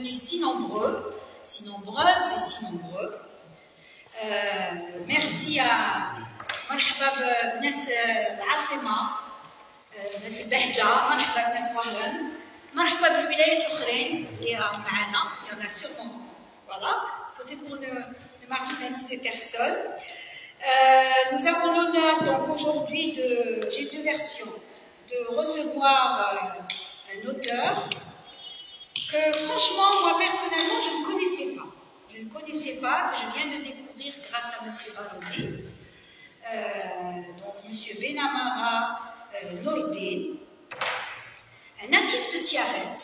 venus si nombreux, si nombreuses et si nombreux. Merci à مرحبا بناس العاصمة ناس البهجة مرحبا بناس وهران مرحبا بالولايات الأخرين اللي راهم معنا il y en a sûrement voilà c'est pour ne marginaliser personne. Nous avons l'honneur donc aujourd'hui j'ai deux versions, de recevoir un auteur que franchement moi personnellement je ne connaissais pas. Je ne connaissais pas, que je viens de découvrir grâce à M. Barodi. Donc M. Benamara Noureddin, un natif de Tiaret,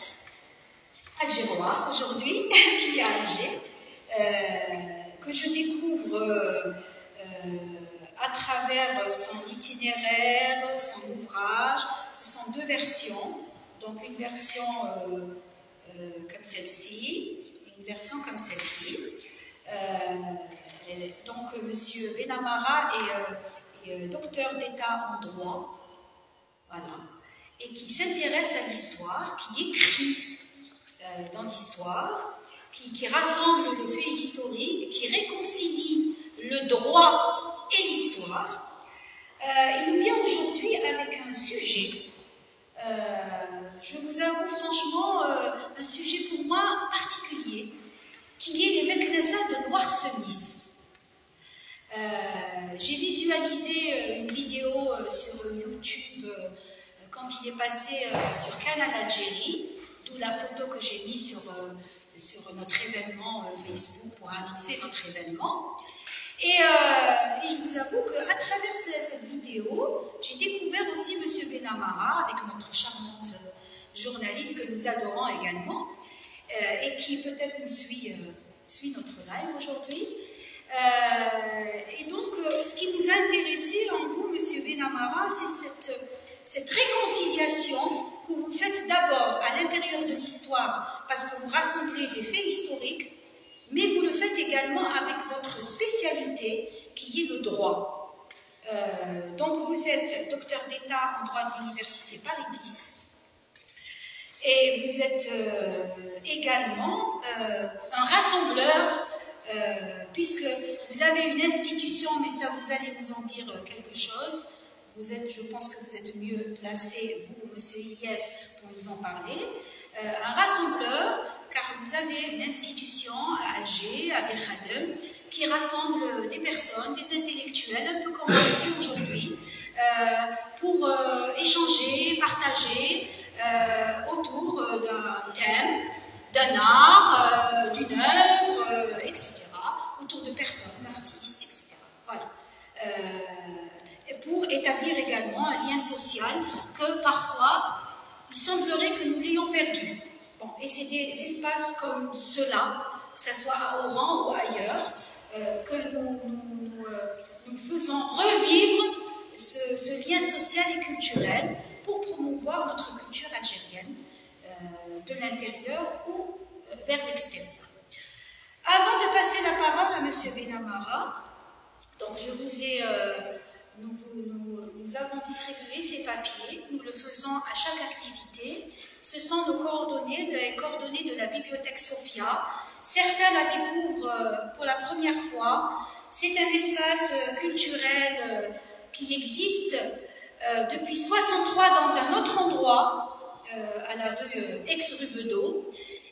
algérois aujourd'hui, qui est à Alger, que je découvre à travers son itinéraire, son ouvrage. Ce sont deux versions, donc une version comme celle-ci, une version comme celle-ci. Donc, M. Benamara est docteur d'État en droit, voilà, et qui s'intéresse à l'histoire, qui écrit dans l'histoire, qui rassemble les faits historiques, qui réconcilie le droit et l'histoire. Il nous vient aujourd'hui avec un sujet. Je vous avoue franchement, un sujet pour moi particulier, qui est les Meknessa de Noirsenis. J'ai visualisé une vidéo sur YouTube quand il est passé sur Canal Algérie, d'où la photo que j'ai mise sur notre événement Facebook pour annoncer notre événement. Et je vous avoue qu'à travers cette vidéo, j'ai découvert aussi M. Benamara avec notre charmante journaliste que nous adorons également et qui peut-être nous suit notre live aujourd'hui. Et donc, ce qui nous a intéressé en vous, M. Benamara, c'est cette réconciliation que vous faites d'abord à l'intérieur de l'histoire, parce que vous rassemblez des faits historiques, mais vous le faites également avec votre spécialité, qui est le droit. Donc, vous êtes docteur d'État en droit de l'Université Paris X, et vous êtes également un rassembleur, puisque vous avez une institution, mais ça vous allez nous en dire quelque chose. Je pense que vous êtes mieux placé, vous, M. Ilyes, pour nous en parler. Un rassembleur, car vous avez une institution à Alger, à Belkhadem, qui rassemble des personnes, des intellectuels, un peu comme on le fait aujourd'hui, pour échanger, partager autour d'un thème, d'un art, d'une œuvre, etc. Autour de personnes, d'artistes, etc. Voilà. Pour établir également un lien social que parfois, il semblerait que nous l'ayons perdu. Bon, et c'est des espaces comme cela, que ce soit à Oran ou ailleurs, que nous faisons revivre ce lien social et culturel pour promouvoir notre culture algérienne de l'intérieur ou vers l'extérieur. Avant de passer la parole à M. Benamara, donc nous avons distribué ces papiers, nous le faisons à chaque activité. Ce sont nos coordonnées, les coordonnées de la bibliothèque Sophia. Certains la découvrent pour la première fois. C'est un espace culturel qui existe depuis 1963 dans un autre endroit, à la rue ex-rue Bedeau.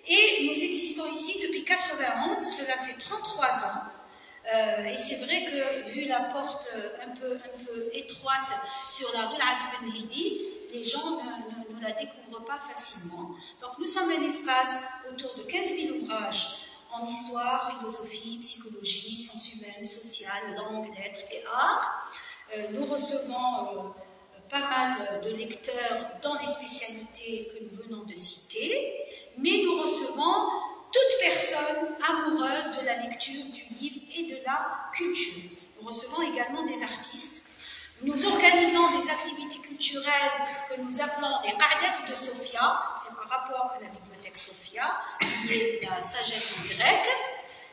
Et nous existons ici depuis 1991, cela fait 33 ans. Et c'est vrai que, vu la porte un peu étroite sur la rue Abd Ben Hidi, les gens ne la découvrent pas facilement. Donc nous sommes un espace autour de 15 000 ouvrages en histoire, philosophie, psychologie, sciences humaines, sociales, langues, lettres et arts. Nous recevons pas mal de lecteurs dans les spécialités que nous venons de citer, mais nous recevons toute personne amoureuse de la lecture, du livre et de la culture. Nous recevons également des artistes. Nous organisons des activités culturelles que nous appelons les Qa'dat de Sophia. C'est par rapport à la bibliothèque Sophia, qui est la sagesse en grec.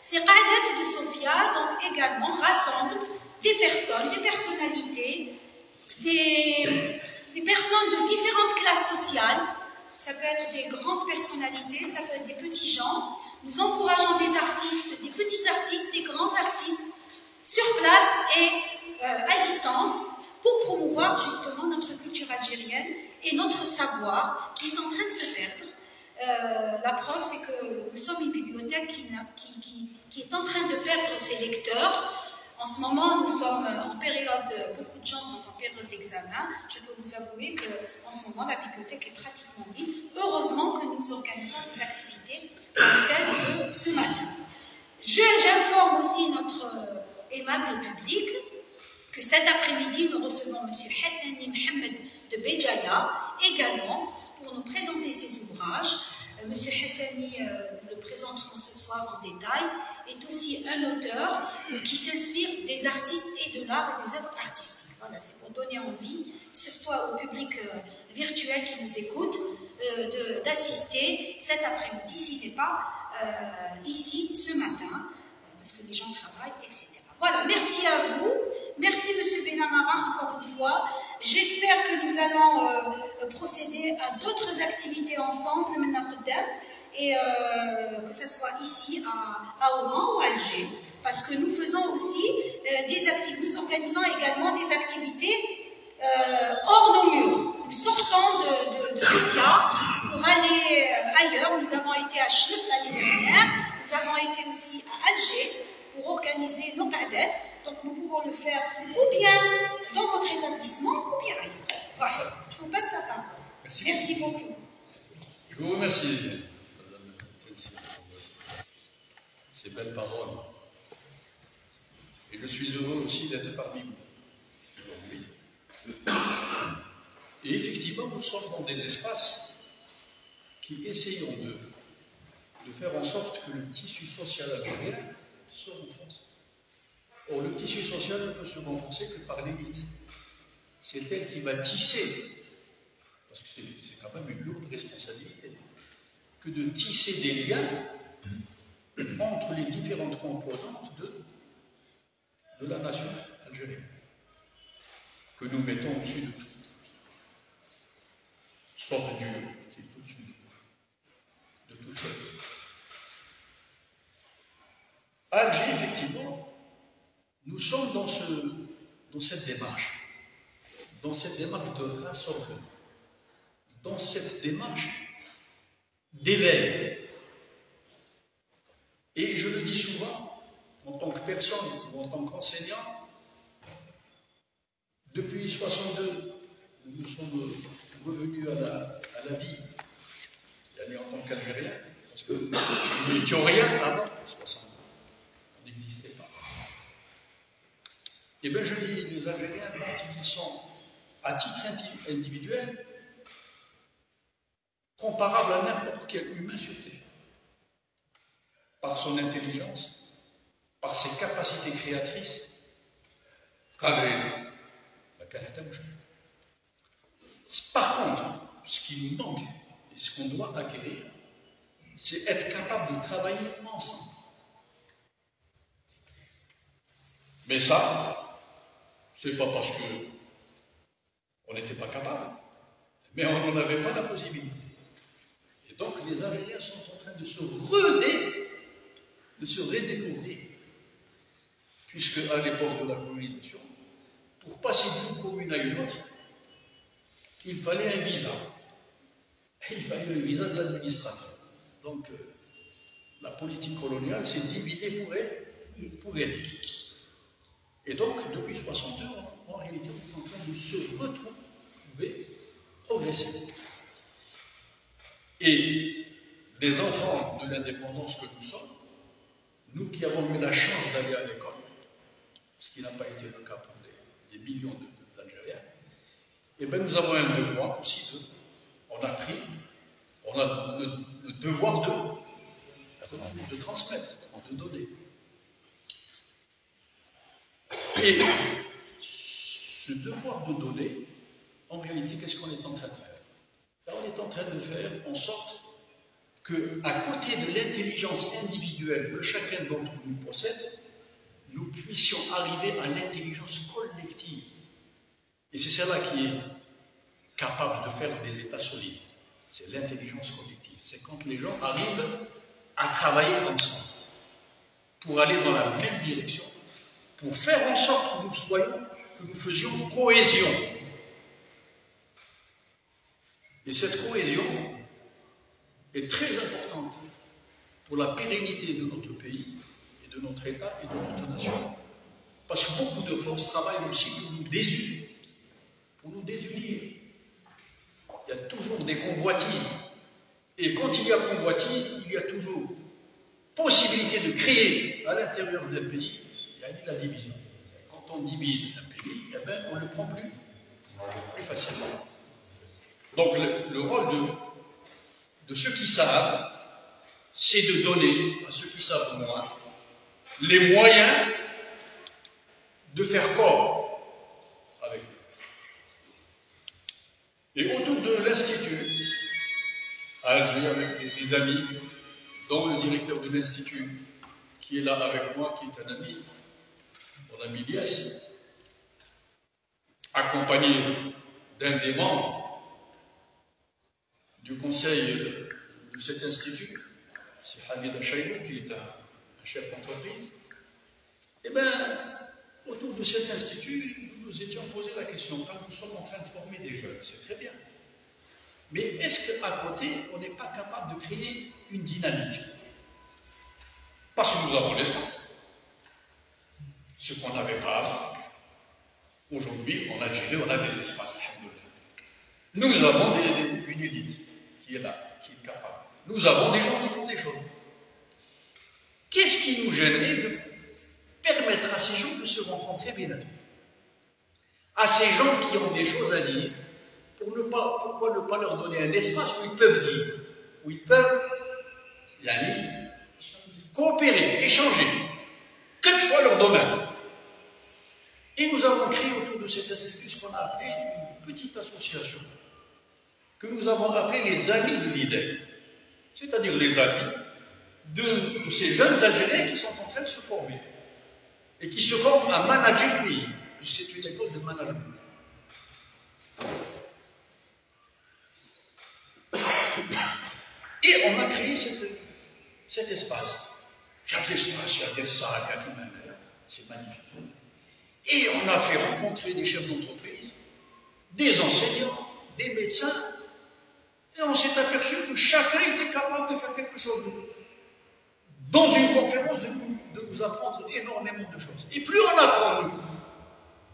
Ces Qa'dat de Sophia, donc, également, rassemblent des personnes, des personnalités, des personnes de différentes classes sociales. ça peut être des grandes personnalités, ça peut être des petits gens. Nous encourageons des artistes, des petits artistes, des grands artistes, sur place et à distance, pour promouvoir justement notre culture algérienne et notre savoir qui est en train de se perdre. La preuve, c'est que nous sommes une bibliothèque qui est en train de perdre ses lecteurs. En ce moment, nous sommes en période, beaucoup de gens sont en période d'examen. Je peux vous avouer qu'en ce moment, la bibliothèque est pratiquement vide. Heureusement que nous organisons des activités comme celle de ce matin. J'informe aussi notre aimable public que cet après-midi, nous recevons M. Hassani Mohamed de Béjaïa, également, pour nous présenter ses ouvrages. M. Hassani, nous le présenterons ce soir en détail, est aussi un auteur qui s'inspire des artistes et de l'art et des œuvres artistiques. Voilà, c'est pour donner envie, surtout au public virtuel qui nous écoute, d'assister cet après-midi, s'il n'est pas ici ce matin, parce que les gens travaillent, etc. Voilà, merci à vous. Merci M. Benamara encore une fois. J'espère que nous allons procéder à d'autres activités ensemble, et que ce soit ici à Oran ou à Alger. Parce que nous faisons aussi des activités, nous organisons également des activités hors nos murs. Nous sortons de Sofia pour aller ailleurs. Nous avons été à Chif l'année dernière, nous avons été aussi à Alger pour organiser nos cadettes. Donc nous pouvons le faire ou bien dans votre établissement ou bien ailleurs. Voilà, je vous passe la parole. Merci beaucoup. Je vous remercie, Madame Fensi, pour ces belles paroles. Et je suis heureux aussi d'être parmi vous aujourd'hui. Et effectivement, nous sommes dans des espaces qui essayons de faire en sorte que le tissu social algérien se renforce. Or, le tissu social ne peut se renforcer que par l'élite. C'est elle qui va tisser, parce que c'est quand même une lourde responsabilité, que de tisser des liens entre les différentes composantes de la nation algérienne, que nous mettons au-dessus de tout. Sorte Dieu qui est au-dessus de toute chose. Alger, effectivement, nous sommes dans cette démarche de rassemblement, dans cette démarche d'éveil. Et je le dis souvent, en tant que personne ou en tant qu'enseignant, depuis 1962, nous sommes revenus à la vie, d'aller en tant qu'Algériens, parce que nous n'étions rien avant 1962. On n'existait pas. Eh bien, je dis, les Algériens pensent qu'ils sont, à titre individuel, comparables à n'importe quel humain sur Terre. Par son intelligence, par ses capacités créatrices, par contre, ce qui nous manque et ce qu'on doit acquérir, c'est être capable de travailler ensemble. Mais ça, c'est pas parce qu'on n'était pas capable, mais on n'en avait pas la possibilité. Et donc les Algériens sont en train de se redécouvrir, puisque à l'époque de la colonisation, pour passer d'une commune à une autre, il fallait un visa. Et il fallait le visa de l'administrateur. Donc la politique coloniale s'est divisée pour aider. Et donc, depuis 62, en réalité, on est en train de se retrouver, progresser. Et les enfants de l'indépendance que nous sommes, nous qui avons eu la chance d'aller à l'école, ce qui n'a pas été le cas pour des millions d'Algériens, eh bien nous avons un devoir aussi on a le devoir de transmettre, de donner. Et ce devoir de donner, en réalité, qu'est-ce qu'on est en train de faire? Là, on est en train de faire en sorte qu'à côté de l'intelligence individuelle que chacun d'entre nous possède, nous puissions arriver à l'intelligence collective. Et c'est celle-là qui est capable de faire des États solides. c'est l'intelligence collective. C'est quand les gens arrivent à travailler ensemble pour aller dans la même direction, pour faire en sorte que nous faisions cohésion. Et cette cohésion est très importante pour la pérennité de notre pays et de notre État et de notre nation. Parce que beaucoup de forces travaillent aussi pour nous désunir. Il y a toujours des convoitises. Et quand il y a convoitise, il y a toujours possibilité de créer à l'intérieur d'un pays, il y a la division. Quand on divise un pays, eh ben, on ne le prend plus facilement. Donc le rôle de ceux qui savent, c'est de donner à ceux qui savent moins les moyens de faire corps avec eux. Et autour de l'Institut, à Alger, avec des amis, dont le directeur de l'Institut, qui est là avec moi, qui est un ami, mon ami Lias, accompagné d'un des membres du conseil de cet institut, c'est Hamid Achaïbou, qui est un chef d'entreprise. Eh bien, autour de cet institut, nous nous étions posé la question, quand nous sommes en train de former des jeunes, c'est très bien. Mais est-ce qu'à côté, on n'est pas capable de créer une dynamique? Parce que nous avons l'espace. Ce qu'on n'avait pas avant. Aujourd'hui, en Algérie, on a des espaces. Nous avons une élite qui est là, qui est capable. Nous avons des gens qui font des choses. Qu'est-ce qui nous gênerait de permettre à ces gens de se rencontrer bientôt? À ces gens qui ont des choses à dire, pourquoi ne pas leur donner un espace où ils peuvent dire, où ils peuvent coopérer, échanger, quel que soit leur domaine. Et nous avons créé autour de cet institut ce qu'on a appelé une petite association, que nous avons appelée les Amis de l'IDEL, c'est-à-dire les amis de ces jeunes Algériens qui sont en train de se former, et qui se forment à manager le pays, puisque c'est une école de management. Et on a créé cet espace. Il y a de l'espace, il y a des salles, il y a tout même. C'est magnifique. Et on a fait rencontrer des chefs d'entreprise, des enseignants, des médecins, et on s'est aperçu que chacun était capable de faire quelque chose. Dans une conférence, de nous apprendre énormément de choses. Et plus on apprend, nous,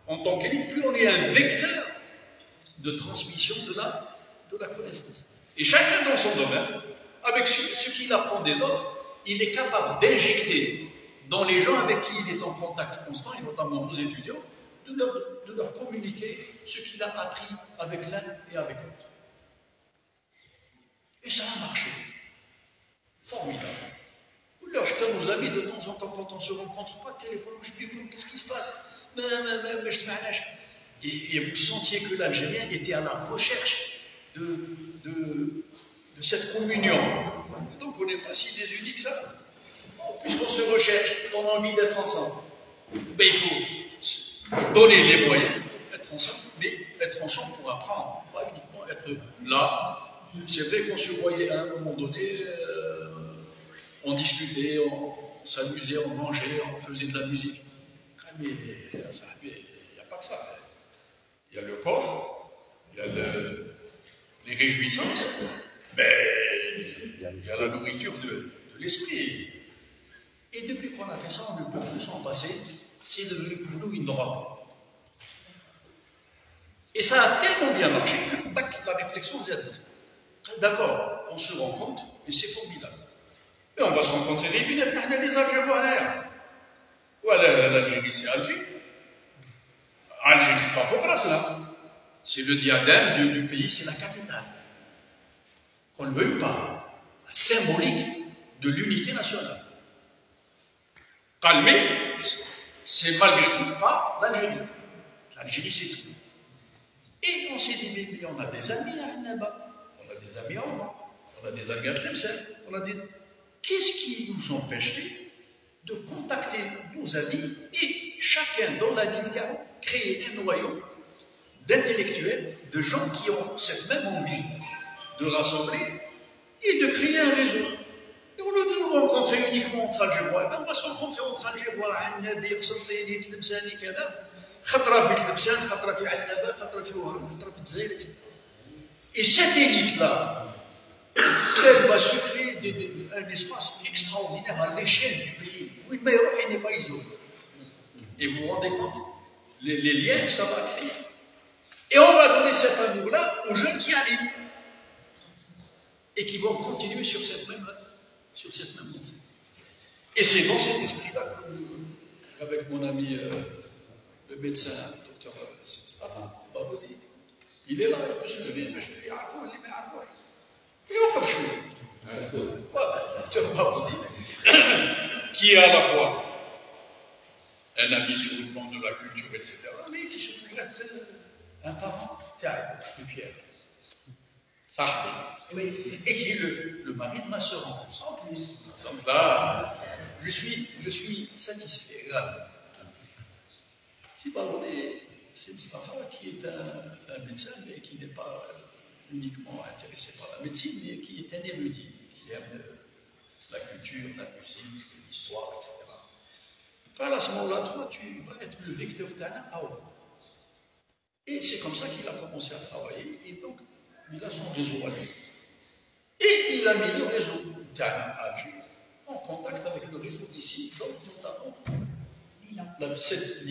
en tant qu'élite, plus on est un vecteur de transmission de la connaissance. Et chacun dans son domaine, avec ce qu'il apprend des autres, il est capable d'injecter dans les gens avec qui il est en contact constant, et notamment nos étudiants, de leur communiquer ce qu'il a appris avec l'un et avec l'autre. Et ça a marché. Formidable. Là, nos amis, de temps en temps, quand on ne se rencontre pas, téléphone, je dis, qu'est-ce qui se passe? Et vous sentiez que l'Algérien était à la recherche de cette communion. Donc on n'est pas si désunis que ça. Puisqu'on se recherche, on a envie d'être ensemble. Ben, il faut donner les moyens pour être ensemble, mais être ensemble pour apprendre, pas uniquement être là. C'est vrai qu'on se voyait à un moment donné, on discutait, on s'amusait, on mangeait, on faisait de la musique. Mais il n'y a pas que ça. Il y a le corps, il y a les réjouissances, mais il y a la nourriture de l'esprit. Et depuis qu'on a fait ça, on ne peut plus s'en passer. C'est devenu pour nous une drogue. Et ça a tellement bien marché que la réflexion s'est dit, d'accord, on se rencontre et c'est formidable. Et on va se rencontrer les binettes, les Algériens. Voilà, l'Algérie, c'est Alger. Algérie, pas pour là. C'est le diadème du pays, c'est la capitale. Qu'on ne le veuille pas, la symbolique de l'unité nationale. Calmer, c'est malgré tout pas l'Algérie. L'Algérie, c'est tout. Et on s'est dit, mais on a des amis à Annaba, on a des amis à Oran, on a des amis à Tlemcen, Qu'est-ce qui nous empêcherait de contacter nos amis et chacun dans la ville créer un noyau d'intellectuels, de gens qui ont cette même envie de rassembler et de créer un réseau. Et au lieu de nous rencontrer uniquement entre Algérois, on va se rencontrer entre Algérois, Annabi, Qsenṭini, Tlemcani, كذا. خطرة في تلمسان، خطرة في عنابة، خطرة في وهران، خطرة في الجزائر, etc. Et cette élite-là, elle va se créer un espace extraordinaire à l'échelle du pays, où le Maroc n'est pas isolé. Et vous vous rendez compte, les liens que ça va créer. Et on va donner cet amour-là aux jeunes qui arrivent et qui vont continuer sur cette même lancée. Et c'est dans cet esprit-là qu'avec mon ami le médecin, le docteur Mustafa Baboudi, il est là, il peut se lever, mais je lui dis, et on peut jouer. Voilà, le docteur Baboudi, qui est à la fois un ami sur le plan de la culture, etc., mais qui se trouve être un parent terrible de Pierre. Oui. Et qui est le mari de ma sœur en plus. Donc là, je suis satisfait, grave. Si Baboudi, c'est Mustafa qui est un médecin, mais qui n'est pas uniquement intéressé par la médecine, mais qui est un érudit, qui aime la culture, la musique, l'histoire, etc. À ce moment-là, toi, tu vas être le vecteur d'un AO. Et c'est comme ça qu'il a commencé à travailler, et donc il a son réseau à lui. Et il a mis le réseau d'un Alger en contact avec le réseau d'ici, donc notamment cette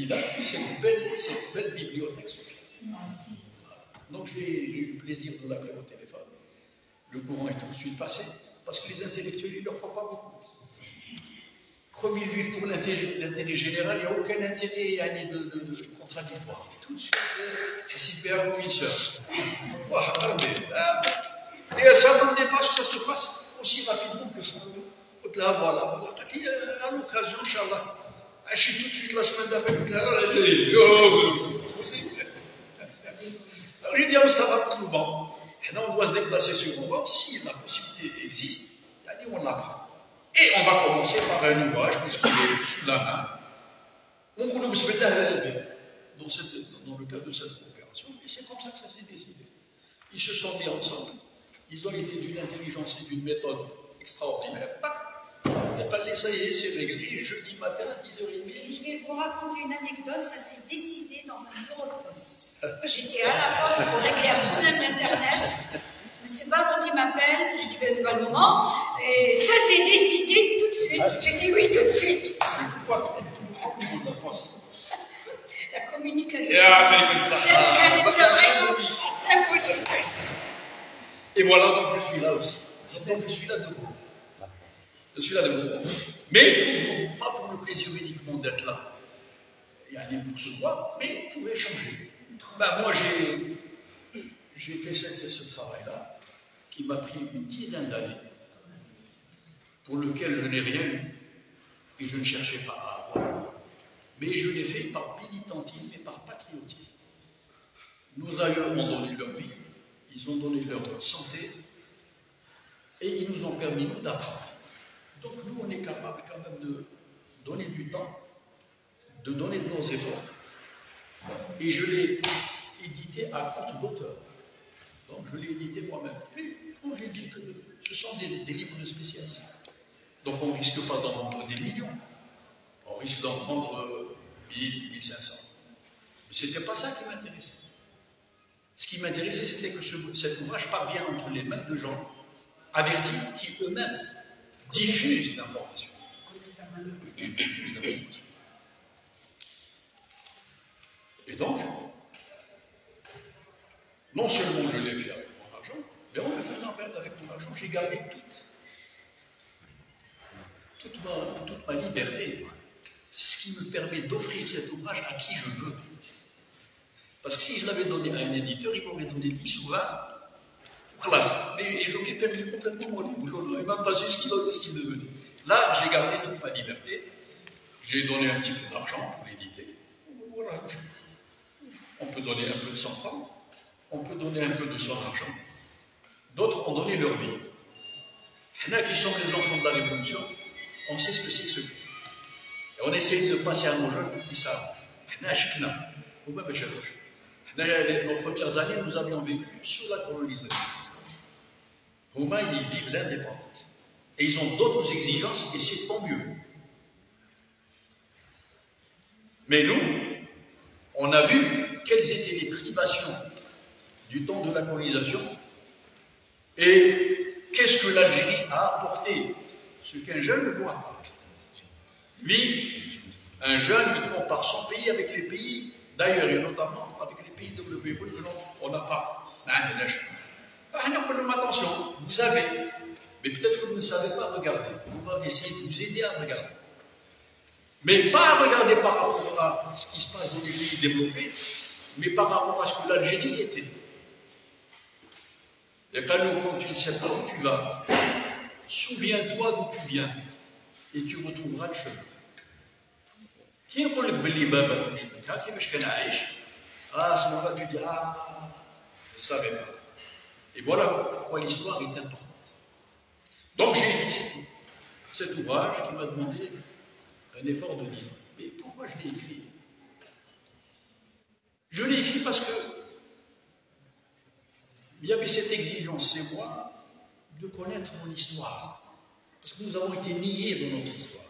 belle bibliothèque Sophia. Donc j'ai eu le plaisir de l'appeler au téléphone. Le courant est tout de suite passé, parce que les intellectuels, il ne leur faut pas beaucoup. Premier lui, pour l'intérêt général, il n'y a aucun intérêt de contradictoire. Tout de suite, c'est père ou une sœur. Et ça ne demandait pas que ça se passe aussi rapidement que ça. Là, voilà. À l'occasion, Inch'Allah. Je suis tout de suite la semaine d'après, c'est pas possible. Alors j'ai dit à Mustafa, bon, on doit se déplacer sur Oran, si la possibilité existe, on l'apprend. Et on va commencer par un ouvrage, puisqu'il est sous la main. On voulait se mettre dans le cadre de cette coopération, et c'est comme ça que ça s'est décidé. Ils se sont mis ensemble, ils ont été d'une intelligence et d'une méthode extraordinaire. Tac, ça y est, c'est réglé, jeudi matin à 10h30. Je vais vous raconter une anecdote, ça s'est décidé dans un bureau de poste. J'étais à la poste pour régler un problème d'internet. Monsieur Baboudi m'appelle, je dis ben c'est pas le moment, et ça s'est décidé tout de suite. J'ai dit oui tout de suite. La communication. Symbolique. Et voilà, donc je suis là aussi. Donc je suis là debout. Je suis là debout. Mais toujours pas pour le plaisir uniquement d'être là. Il y a des pour se voir, mais pour échanger. Ben, moi j'ai fait ce travail-là, qui m'a pris une dizaine d'années, pour lequel je n'ai rien eu, et je ne cherchais pas à avoir. Mais je l'ai fait par militantisme et par patriotisme. Nos aïeux ont donné leur vie, ils ont donné leur santé, et ils nous ont permis, nous, d'apprendre. Donc nous, on est capable quand même de donner du temps, de donner de nos efforts. Et je l'ai édité à compte d'auteur. Donc je l'ai édité moi-même. Et quand j'ai dit que ce sont des livres de spécialistes. Donc on ne risque pas d'en vendre des millions. On risque d'en vendre 1000, 1500. Mais ce n'était pas ça qui m'intéressait. Ce qui m'intéressait, c'était que cet ouvrage parvienne entre les mains de gens avertis qui eux-mêmes diffusent l'information. Et donc, non seulement je l'ai fait avec mon argent, mais en le faisant perdre avec mon argent, j'ai gardé toute ma liberté. Ce qui me permet d'offrir cet ouvrage à qui je veux. Parce que si je l'avais donné à un éditeur, il m'aurait donné 10 ou 20. Et j'aurais perdu complètement mon livre. Je n'aurais même pas su ce qu'il devenait. Là, j'ai gardé toute ma liberté. J'ai donné un petit peu d'argent pour l'éditer. Voilà. On peut donner un peu de son temps. On peut donner un peu de son argent. D'autres ont donné leur vie. Il y en a qui sont les enfants de la Révolution. On sait ce que c'est que ce but. Et on essaye de passer à nos jeunes qui savent. Nos premières années, nous avions vécu sous la colonisation. Roumains, ils vivent l'indépendance. Et ils ont d'autres exigences et c'est tant mieux. Mais nous, on a vu quelles étaient les privations du temps de la colonisation et qu'est-ce que l'Algérie a apporté, ce qu'un jeune ne voit pas. Lui, un jeune, il compare son pays avec les pays d'ailleurs, et notamment avec les pays développés. On n'a pas. Attention, vous avez, mais peut-être que vous ne savez pas regarder. On va essayer de vous aider à regarder. Mais pas à regarder par rapport à ce qui se passe dans les pays développés, mais par rapport à ce que l'Algérie était. Et quand tu ne sais pas où tu vas, souviens-toi d'où tu viens et tu retrouveras le chemin. Qui est pour le Beli Baba? Je dis, ah, à ce moment-là, tu dis, ah, je ne savais pas. Et voilà pourquoi l'histoire est importante. Donc j'ai écrit cet ouvrage qui m'a demandé un effort de 10 ans. Et pourquoi je l'ai écrit? Je l'ai écrit parce que il y avait cette exigence, c'est moi, de connaître mon histoire. Parce que nous avons été niés dans notre histoire.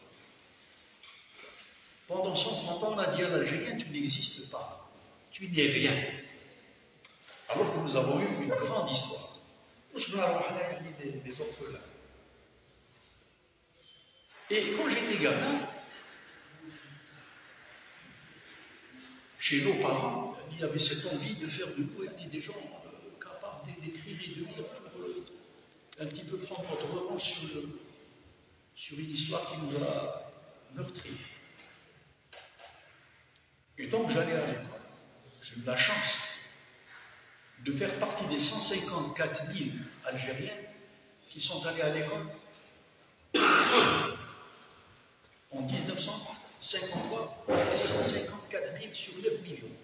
Pendant 130 ans, on a dit à l'Algérien, tu n'existes pas, tu n'es rien. Alors que nous avons eu une grande histoire. Des orphelins. Et quand j'étais gamin, chez nos parents, il y avait cette envie de faire de nous des gens capables d'écrire et de lire pour un petit peu prendre notre revanche sur une histoire qui nous a meurtris. Et donc j'allais à l'école. J'ai eu la chance de faire partie des 154 000 Algériens qui sont allés à l'école en 1953, il y avait 154 000 sur 9 millions.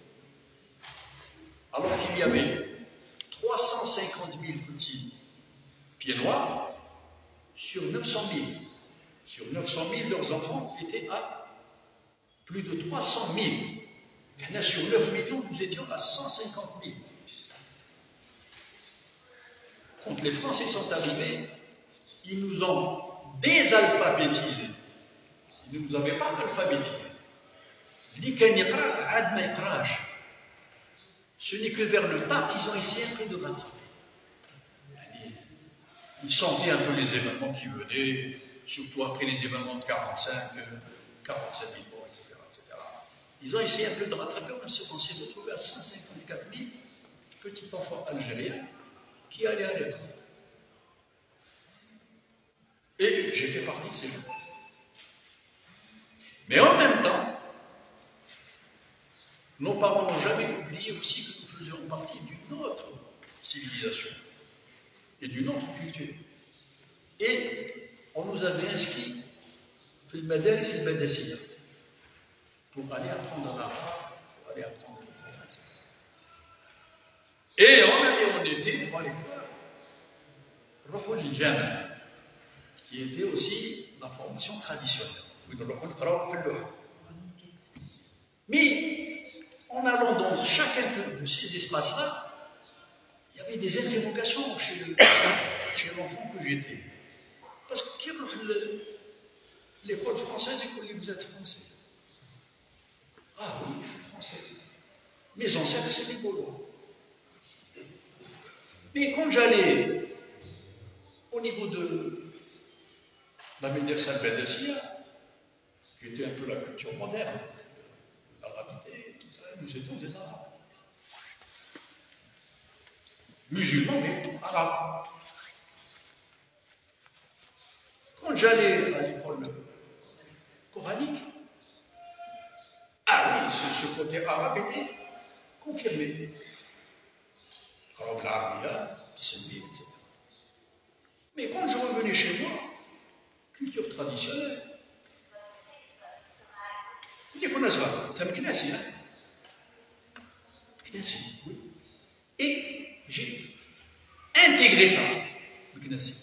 Alors qu'il y avait 350 000 petits pieds noirs sur 900 000. Sur 900 000, leurs enfants étaient à plus de 300 000. Et là, sur 9 millions, nous étions à 150 000. Quand les Français sont arrivés, ils nous ont désalphabétisés. Ils ne nous avaient pas alphabétisés. Ce n'est que vers le tard qu'ils ont essayé un peu de rattraper. Ils sentaient un peu les événements qui venaient, surtout après les événements de 45, 47 000 morts, etc., etc. Ils ont essayé un peu de rattraper. On s'est retrouvé à 154 000 petits enfants algériens qui allaient à l'école. Et j'ai fait partie de ces gens. Mais en même temps, nos parents n'ont jamais oublié aussi que nous faisions partie d'une autre civilisation et d'une autre culture. Et on nous avait inscrits في المدارس المدرسية pour aller apprendre l'arabe, pour aller apprendre le Coran, etc. Et on allait en été, pour aller voir le Jama, qui était aussi la formation traditionnelle. Mais en allant dans chacun de ces espaces-là, il y avait des interrogations chez l'enfant que j'étais. Parce que l'école française, vous êtes français. Ah oui, je suis français. Mes ancêtres, c'est les Gaulois. Mais quand j'allais au niveau de la Médersa al-Badassia, qui était un peu la culture moderne, l'arabité, nous étions des Arabes. Musulmans, mais arabes. Quand j'allais à l'école coranique, ah oui, ce côté arabe était confirmé. Comme l'Arabia, Sindi, etc. Mais quand je revenais chez moi, culture traditionnelle, il y a ça, c'est un Knassi, hein? Knassi, oui. Et j'ai intégré ça, le Knassi.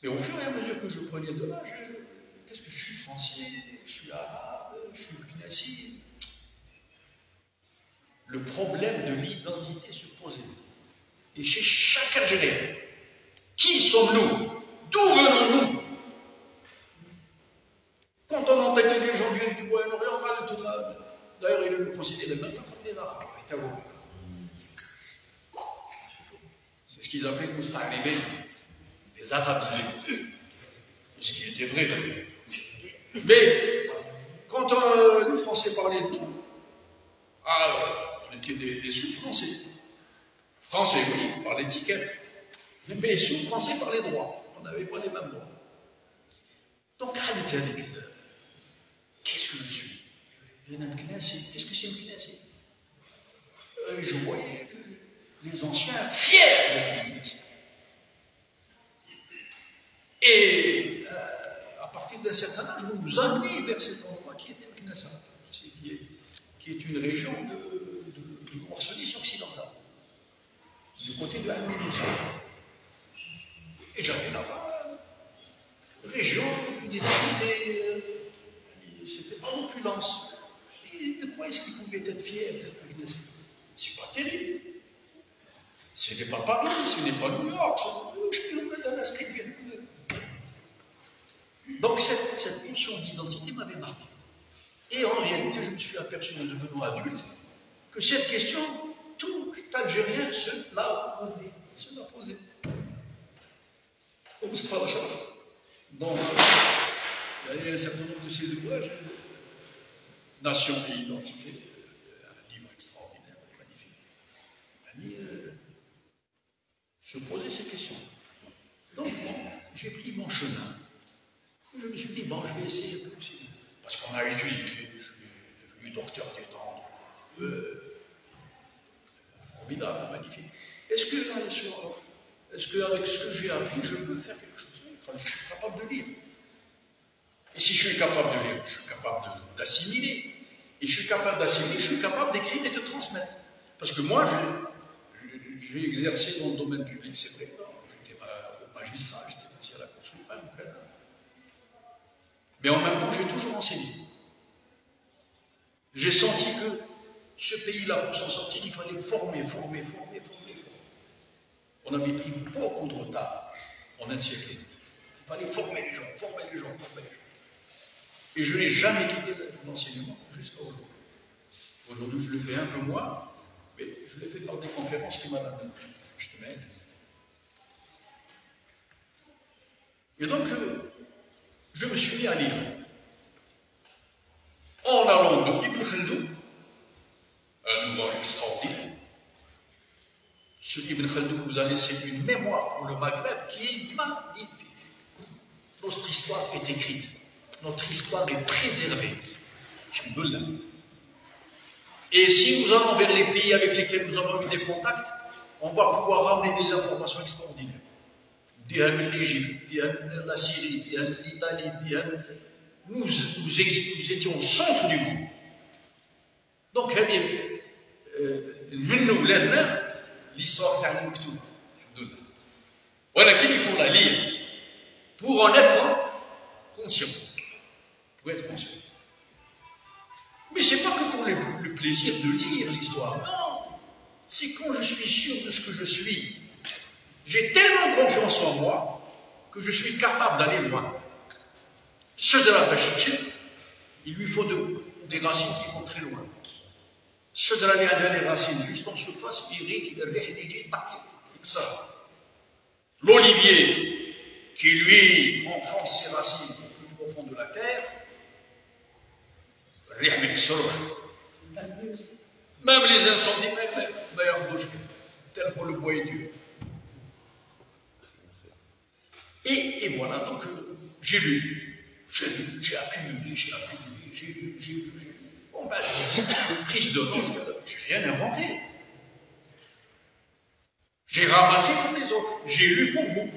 Et au fur et à mesure que je prenais de l'âge, qu'est-ce que je suis français, je suis arabe, je suis Knassi. Le problème de l'identité se posait. et chez chaque Algérien. Qui sommes-nous? D'où venons-nous? Quand on entend des gens du Moyen-Orient, d'ailleurs, ils nous considèrent même comme des Arabes. C'est ce qu'ils appelaient Mousta'aribin, des Arabisés. Ce qui était vrai d'ailleurs. Mais quand les Français parlaient de nous, on était des sous-Français. Français, oui, par l'étiquette. Mais sous-Français par les droits. On n'avait pas les mêmes droits. Donc, qu'est-ce que je suis? Qu'est-ce que c'est une Knesset? Je voyais que les anciens fiers d'être une Knesset. Et à partir d'un certain âge, vous nous amenez vers cet endroit qui était le Knesset, qui est une région de Morselice occidentale, du côté de Al-Moussa. Et j'avais là-bas une région, des cités, c'était pas l'opulence. Et de quoi est-ce qu'ils pouvaient être fiers d'être le Knesset? C'est pas terrible. Ce n'est pas Paris, ce n'est pas New York, c'est dans la street. Donc cette notion d'identité m'avait marqué. Et en réalité, je me suis aperçu en devenant adulte que cette question, tout Algérien se l'a posée. Au Mustafa Achraf, donc il y a un certain nombre de ses ouvrages, Nation et identité, un livre extraordinaire, magnifique. Se poser ces questions. Donc bon, j'ai pris mon chemin. Je me suis dit, bon, je vais essayer le possible. Parce qu'on a étudié, je suis devenu docteur des temps. Formidable, magnifique. Est-ce qu'avec ce que j'ai appris, je peux faire quelque chose? Enfin, je suis capable de lire. Et si je suis capable de lire, je suis capable d'assimiler. Et je suis capable d'assimiler, je suis capable d'écrire et de transmettre. Parce que moi, j'ai exercé dans le domaine public, c'est vrai. J'étais au magistrat, j'étais aussi à la Cour suprême. Mais en même temps, j'ai toujours enseigné. J'ai senti que ce pays-là, pour s'en sortir, il fallait former. On avait pris beaucoup de retard en un siècle et demi. Il fallait former les gens. Et je n'ai jamais quitté l'enseignement jusqu'à aujourd'hui. Aujourd'hui, je le fais un peu moins, mais je l'ai fait par des conférences qui m'amènent. Je te mets. Et donc, je me suis mis à lire. En allant de Ibn Khaldoun, un ouvrage extraordinaire. Ce Ibn Khaldoun nous a laissé une mémoire pour le Maghreb qui est magnifique. Notre histoire est écrite. Notre histoire est préservée. Alhamdoulilah. Et si nous allons vers les pays avec lesquels nous avons eu des contacts, on va pouvoir ramener des informations extraordinaires. L'Égypte, la Syrie, l'Italie, nous étions au centre du monde. Donc, l'histoire est al-Maktoub. Voilà qu'il faut la lire pour en être conscient. Pour être conscient. Mais ce n'est pas que pour le plaisir de lire l'histoire. Non, c'est quand je suis sûr de ce que je suis. J'ai tellement confiance en moi que je suis capable d'aller loin. Il lui faut des racines qui vont très loin. Les racines juste en surface, l'olivier qui lui enfonce ses racines au plus profond de la terre, même les incendies, tel pour le bois et Dieu. Et voilà, donc j'ai lu, j'ai accumulé, j'ai lu. Bon ben, prise de notes, j'ai rien inventé. J'ai ramassé comme les autres, j'ai lu pour vous.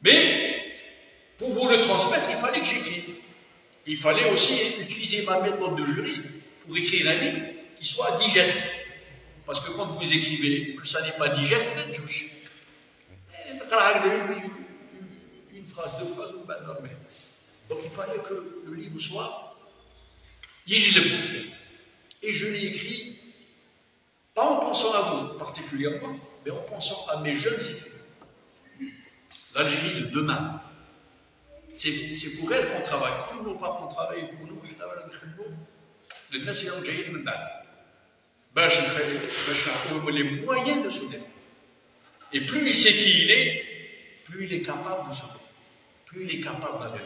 Mais, pour vous le transmettre, il fallait que j'écrive. Il fallait aussi utiliser ma méthode de juriste pour écrire un livre qui soit digeste. Parce que quand vous écrivez que ça n'est pas digeste, c'est touche. Une phrase, deux phrases, ou pas dormir. Donc il fallait que le livre soit yijleb. Et je l'ai écrit, pas en pensant à vous particulièrement, mais en pensant à mes jeunes étudiants. L'Algérie de demain, c'est pour elle qu'on travaille. Comme nos parents travaillent pour nous, les moyens de se défendre. Et plus il sait qui il est, plus il est capable de se défendre, plus il est capable d'aller.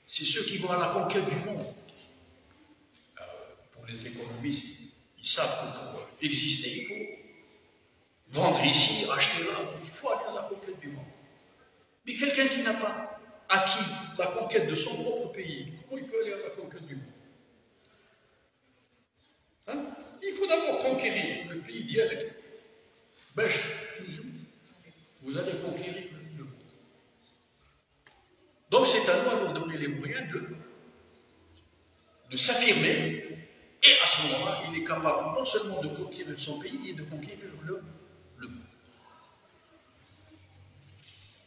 C'est ceux qui vont à la conquête du monde. Pour les économistes, ils savent que pour exister, il faut vendre ici, acheter là, donc il faut aller à la conquête du monde. Mais quelqu'un qui n'a pas acquis la conquête de son propre pays, comment il peut aller à la conquête du monde? Hein? Il faut d'abord conquérir le pays d'Yalek. Vous allez conquérir le monde. Donc c'est à nous à leur donner les moyens de s'affirmer. Et à ce moment-là, il est capable non seulement de conquérir son pays, et de conquérir le monde.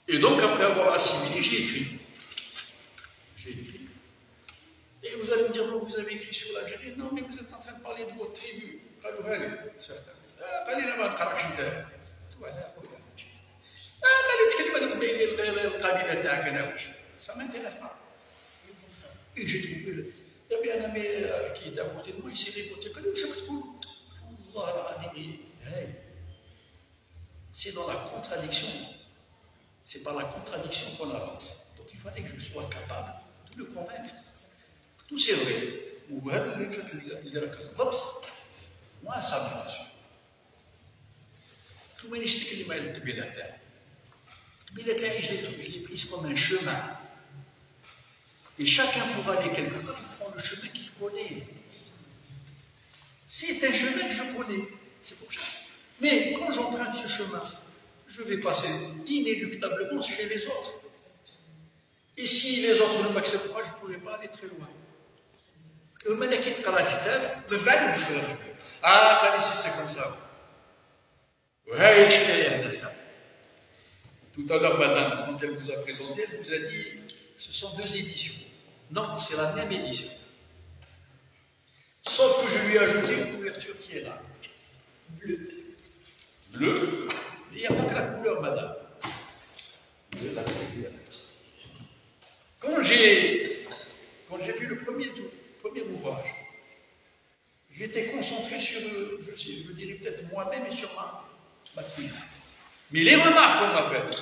Et donc, après avoir assimilé, j'ai écrit. Et vous allez me dire, non, vous avez écrit sur l'Algérie. Non, mais vous êtes en train de parler de votre tribu. Certains. Ça ne m'intéresse pas. Et j'ai trouvé. Il y avait un ami qui était à côté de moi, il s'est révolté. C'est dans la contradiction. C'est par la contradiction qu'on avance. Donc il fallait que je sois capable de le convaincre. Tout c'est vrai. Moi, ça me rassure. Tout le monde je l'ai prise comme un chemin. Et chacun pour aller quelque part, il prend le chemin qu'il connaît. C'est un chemin que je connais. C'est pour ça. Mais quand j'emprunte ce chemin, je vais passer inéluctablement chez les autres. Et si les autres ne m'acceptent pas, je ne pourrai pas aller très loin. Le malaki de Karakitab, le bain de ah, quand ici c'est comme ça. Tout à l'heure, madame, quand elle vous a présenté, elle vous a dit ce sont deux éditions. Non, c'est la même édition. Sauf que je lui ai ajouté une couverture qui est là. Bleu. Il n'y a pas que la couleur, madame. Quand j'ai vu le premier ouvrage, j'étais concentré sur, je dirais peut-être moi-même et sur ma tribu. Mais les remarques qu'on m'a faites,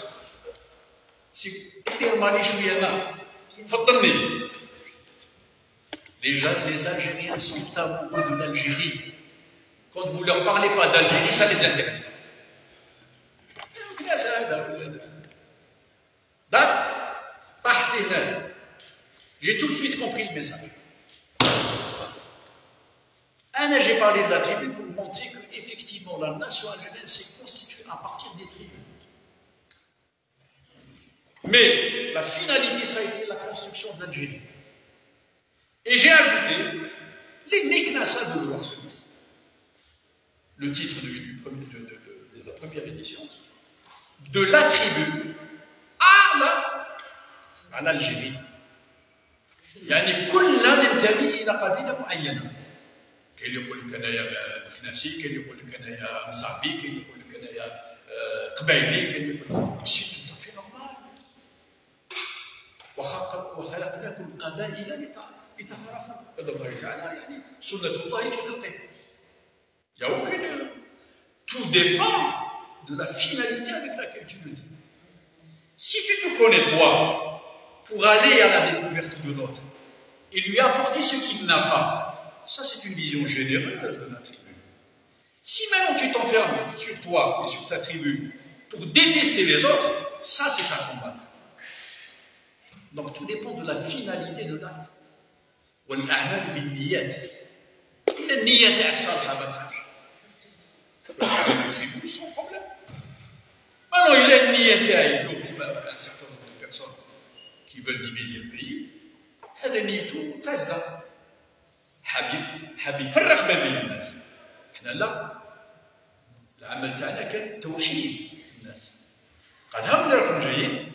les Algériens sont amoureux de l'Algérie. Quand vous ne leur parlez pas d'Algérie, ça ne les intéresse pas. J'ai tout de suite compris le message. J'ai parlé de la tribu pour montrer qu'effectivement la nation algérienne s'est constituée à partir des tribus. Mais la finalité, ça a été la construction de l'Algérie. Et j'ai ajouté les Neknassa de l'Ouarsenis, le titre de la première édition, de la tribu à l'Algérie. يعني كلنا ننتمي إلى قبيلة معينة. كاين اللي يقول لك أنايا كناسي، كاين اللي يقول لك أنايا صعبي، كاين اللي يقول لك أنايا قبايلي، كاين اللي يقول لك سي تو في نورمال. وخلقناكم قبائل لتعارفوا. هذا الله تعالى يعني سنة الله في خلقه. Il n'y a aucune. Tout dépend de la finalité avec laquelle tu le dis. Si tu te connais toi, pour aller à la découverte de l'autre et lui apporter ce qu'il n'a pas, ça c'est une vision généreuse de la tribu. Si maintenant tu t'enfermes sur toi et sur ta tribu pour détester les autres, ça c'est à combattre. Donc tout dépend de la finalité de l'acte. Les tribus sans problème. Maintenant il est niyyat, un certain nombre de personnes qui veulent diviser le pays, هذا نيته فاسدة. حاب يفرق ما بين الناس. احنا لا. العمل تاعنا كان توحيد الناس. قالها راكم جايين.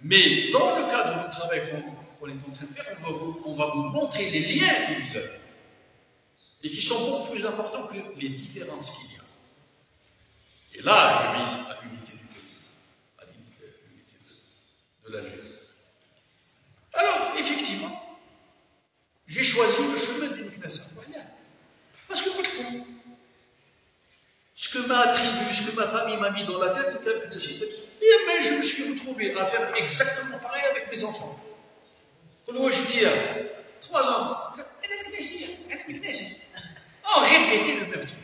Mais dans le cadre du travail qu'on est en train de faire, on va vous montrer les liens que vous avez. et qui sont beaucoup plus importants que les différences qu'il y a. Et là, je vise à l'unité du pays, à l'unité de l'Algérie. Alors, effectivement, j'ai choisi le chemin d'une Knesset. Voilà. Parce que franchement, ce que m'a attribué, ce que ma famille m'a mis dans la tête, et même je me suis retrouvé à faire exactement pareil avec mes enfants. Quand j'étais à 3 ans, on répétait le même truc.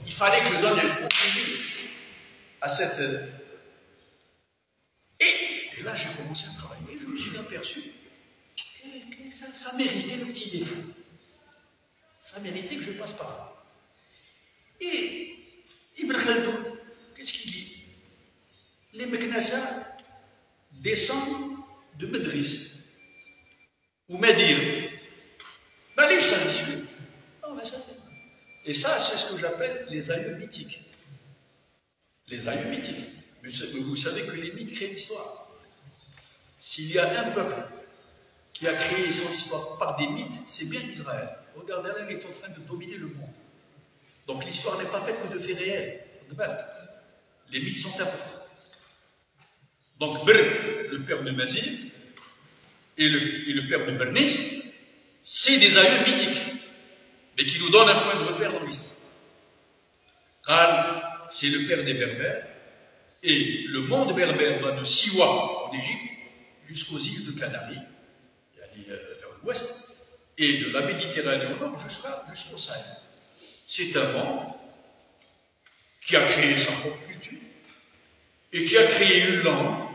Il fallait que je donne un contenu à cette... Et là, j'ai commencé à travailler, je me suis aperçu que ça méritait le petit détour. Ça méritait que je passe par là. Et Ibn Khaldoun, qu'est-ce qu'il dit? Les Meknassa descendent de Medris, ou Medir. Ben allez, ça se discute. Non, mais ça, et ça, c'est ce que j'appelle les aïeux mythiques. Les aïeux mythiques. Mais vous savez que les mythes créent l'histoire. S'il y a un peuple qui a créé son histoire par des mythes, c'est bien Israël. Regardez, là, il est en train de dominer le monde. Donc l'histoire n'est pas faite que de faits réels. Les mythes sont importants. Donc Brr, le père de Mazir, et le père de Bernice, c'est des aïeux mythiques, mais qui nous donnent un point de repère dans l'histoire. Khal, c'est le père des Berbères, et le monde berbère va de Siwa en Égypte jusqu'aux îles de Canaries, vers l'ouest, et de la Méditerranée au nord jusqu'au Sahel. C'est un monde qui a créé sa propre culture et qui a créé une langue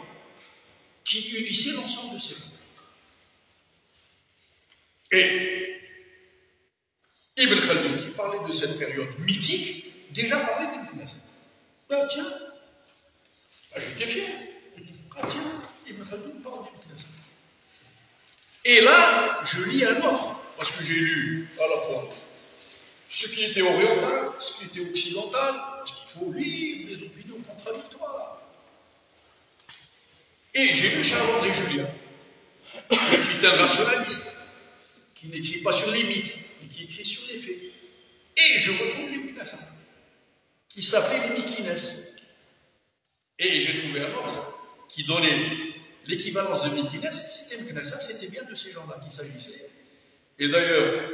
qui unissait l'ensemble de ces mondes. Et Ibn Khaldoun, qui parlait de cette période mythique, déjà parlait d'Ibn Khaldoun. Ben tiens, ben, j'étais fier. Ah tiens, Ibn Khaldoun parle d'Ibn Khaldoun. Et là, je lis un autre, parce que j'ai lu à la fois ce qui était oriental, ce qui était occidental, parce qu'il faut lire des opinions contradictoires. Et j'ai lu Charles-André Julien, qui est un rationaliste, qui n'écrit pas sur les mythes, mais qui écrit sur les faits. Et je retrouve les Meknassa, qui s'appelaient les Mikines. Et j'ai trouvé un autre qui donnait l'équivalence de Mikines, c'était Meknassa, c'était bien de ces gens-là qu'il s'agissait. Et d'ailleurs,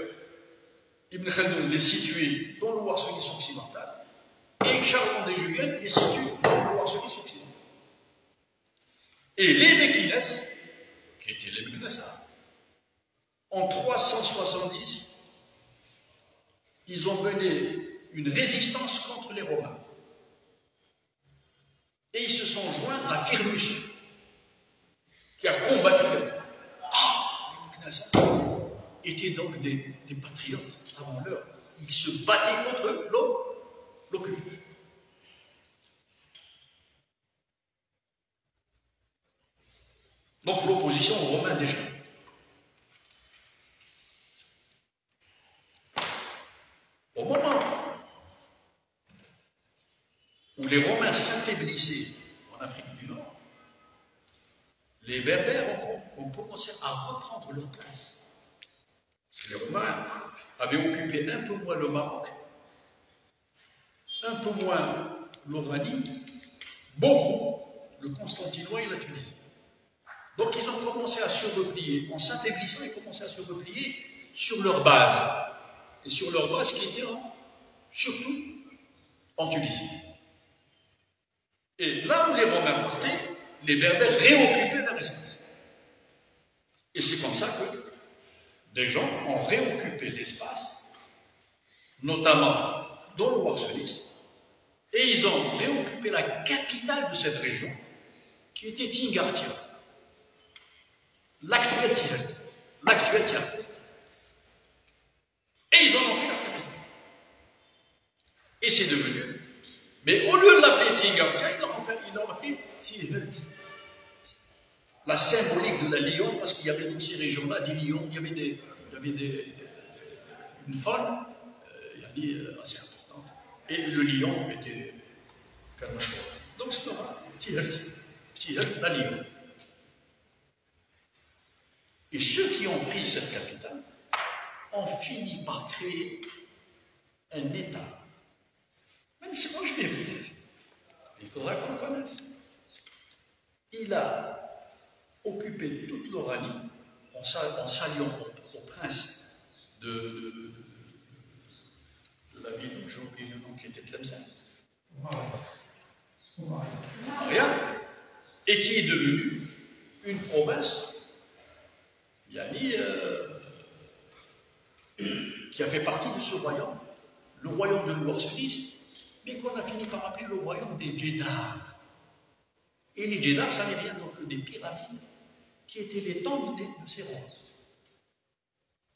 Ibn Khaldoun les situait dans le Warsonis occidental, et Charles-André Julien les situe dans le Warsonis occidental. Et les Mekines, qui étaient les Meknassa, en 370, ils ont mené une résistance contre les Romains. Et ils se sont joints à Firmus, qui a combattu les Romains. Les Meknassa étaient donc des patriotes avant l'heure. Ils se battaient contre l'occupant. Donc l'opposition aux Romains déjà. Au moment où les Romains s'affaiblissaient en Afrique du Nord, les Berbères ont commencé à reprendre leur place. Les Romains avaient occupé un peu moins le Maroc, un peu moins l'Oranie, beaucoup le Constantinois et la Tunisie. Donc ils ont commencé à se replier, en s'affaiblissant, ils commençaient à se replier sur leur base. Et sur leur base qui était surtout en Tunisie. Et là où les Romains partaient, les Berbères réoccupaient leur espace. Et c'est comme ça que des gens ont réoccupé l'espace, notamment dans le Warsonis, et ils ont réoccupé la capitale de cette région, qui était Tingartia, l'actuel Tiret. Et ils en ont fait leur capitale. Et c'est devenu. Mais au lieu de l'appeler Tingartia, ils l'ont appelé Tiret. La symbolique de la lion, parce qu'il y avait dans ces régions-là des lions, il y avait une faune assez importante. Et le lion était Kalmachor. Donc c'est normal, Tiret, la lion. Et ceux qui ont pris cette capitale ont fini par créer un État. Mais c'est moi je vais. Il faudra qu'on le connaisse. Il a occupé toute l'Oranie en s'alliant au prince de la ville, j'ai oublié le nom, qui était Tlemcen. Rien. Et qui est devenu une province, yani, qui a fait partie de ce royaume, le royaume de l'Ouarselis, mais qu'on a fini par appeler le royaume des Djedars. Et les Djedars, ça n'est rien d'autre que des pyramides qui étaient les tombes de ces rois.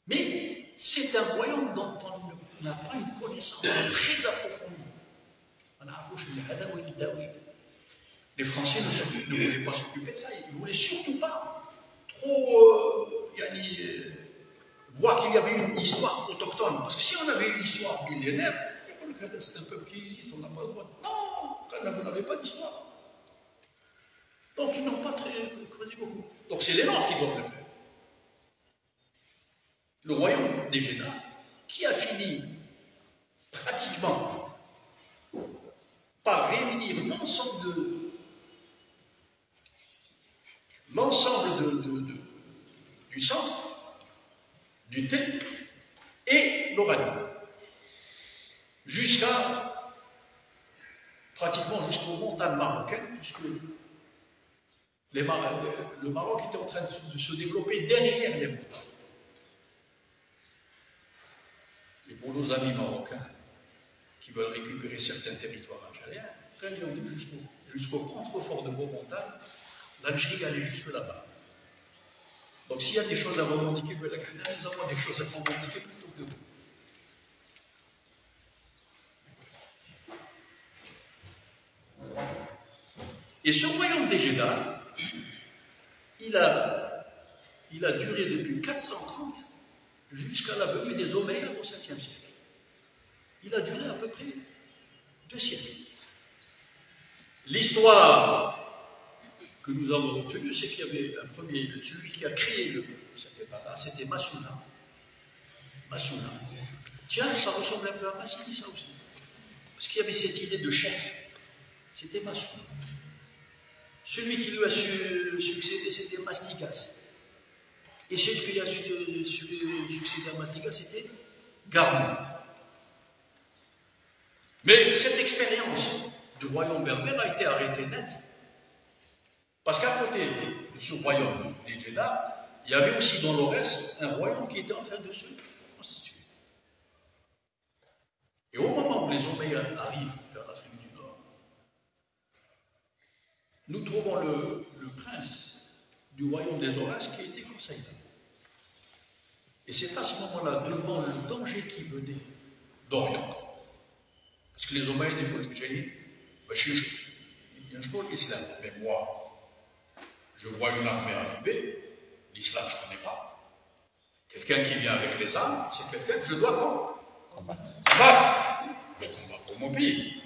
Mais c'est un royaume dont on n'a pas une connaissance très approfondie. Les Français ne voulaient pas s'occuper de ça, ils ne voulaient surtout pas trop voir qu'il y avait une histoire autochtone. Parce que si on avait une histoire millénaire, c'est un peuple qui existe, on n'a pas le droit. Non, vous n'avez pas d'histoire. Donc ils n'ont pas creusé beaucoup. Donc c'est les nôtres qui doivent le faire. Le royaume des Djedars, qui a fini pratiquement par réunir l'ensemble du centre, du thé et l'Oranie, pratiquement jusqu'aux montagnes marocaines, puisque le Maroc était en train de se développer derrière les montagnes. Et pour nos amis marocains qui veulent récupérer certains territoires algériens, quand ils ont dit jusqu'au contrefort de vos montagnes, l'Algérie allait jusque là-bas. Donc s'il y a des choses à revendiquer, nous avons des choses à revendiquer plutôt que vous. Et ce royaume des Djedars, il a duré depuis 430 jusqu'à la venue des Omeyyades au 7e siècle. Il a duré à peu près 2 siècles. L'histoire que nous avons retenue, c'est qu'il y avait un premier, celui qui a créé cet État-là, c'était Massouna. Massouna. Tiens, ça ressemble un peu à Massili, ça aussi. Parce qu'il y avait cette idée de chef. C'était Massouna. Celui qui lui a succédé, c'était Mastigas. Et celui qui a succédé à Mastigas, c'était Garmon. Mais cette expérience du royaume berbère a été arrêtée net. Parce qu'à côté de ce royaume des Djedars, il y avait aussi dans l'Aurès un royaume qui était en train de se constituer. Et au moment où les Omeyyades arrivent vers l'Afrique du Nord, nous trouvons le prince du royaume des Aurès qui était Koussaïda. Et c'est à ce moment-là, devant le danger qui venait d'Orient, parce que les Omeyyades étaient Jaïd, il y a un l'islam, mais moi, je vois une armée arriver, l'islam je ne connais pas. Quelqu'un qui vient avec les armes, c'est quelqu'un que je dois combattre. Je combats pour mon pays.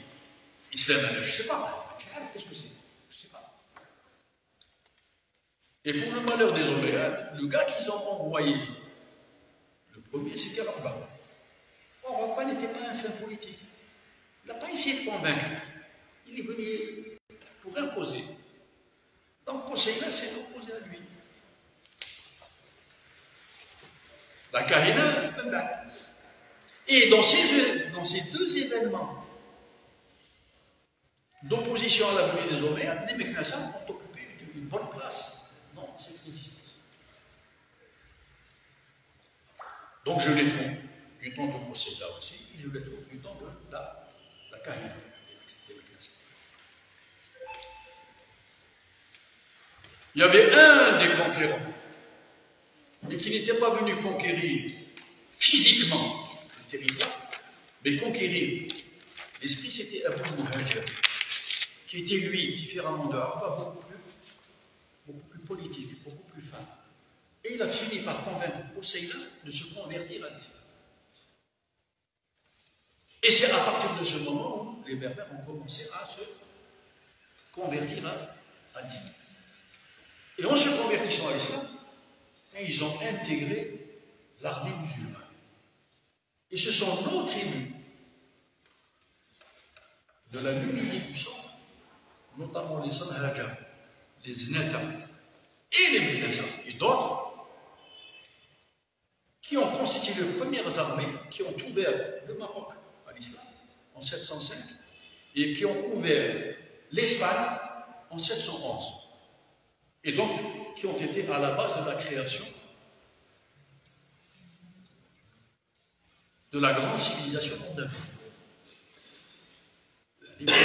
Islam, je ne sais pas. Qu'est-ce que c'est? Je ne sais pas. Et pour le malheur des Omeyyades, le gars qu'ils ont envoyé, le premier, c'était Rabba. Or, Rabba n'était pas un fin politique. Il n'a pas essayé de convaincre. Il est venu pour imposer. Donc, Koussaïda s'est opposé à lui. La Kahina, et dans ces 2 événements d'opposition à la venue des Omeyyades, les Meknassan ont occupé une bonne place dans cette résistance. Donc je les trouve du temps de Koussaïda aussi, et je les trouve du temps de la Kahina. Il y avait un des conquérants, mais qui n'était pas venu conquérir physiquement le territoire, mais conquérir l'esprit, c'était Abu Muhajir, qui était lui, différemment de Arba, beaucoup plus politique, beaucoup plus fin. Et il a fini par convaincre Koussaïda de se convertir à l'islam. Et c'est à partir de ce moment où les Berbères ont commencé à se convertir à l'islam. Et en se convertissant à l'islam, ils ont intégré l'armée musulmane. Et ce sont nos tribus de la nudité du centre, notamment les Sanhaja, les Znata et les Mkhnasa et d'autres, qui ont constitué les premières armées qui ont ouvert le Maroc à l'islam en 705 et qui ont ouvert l'Espagne en 711. Et donc, qui ont été à la base de la création de la grande civilisation andalouse. Et bien,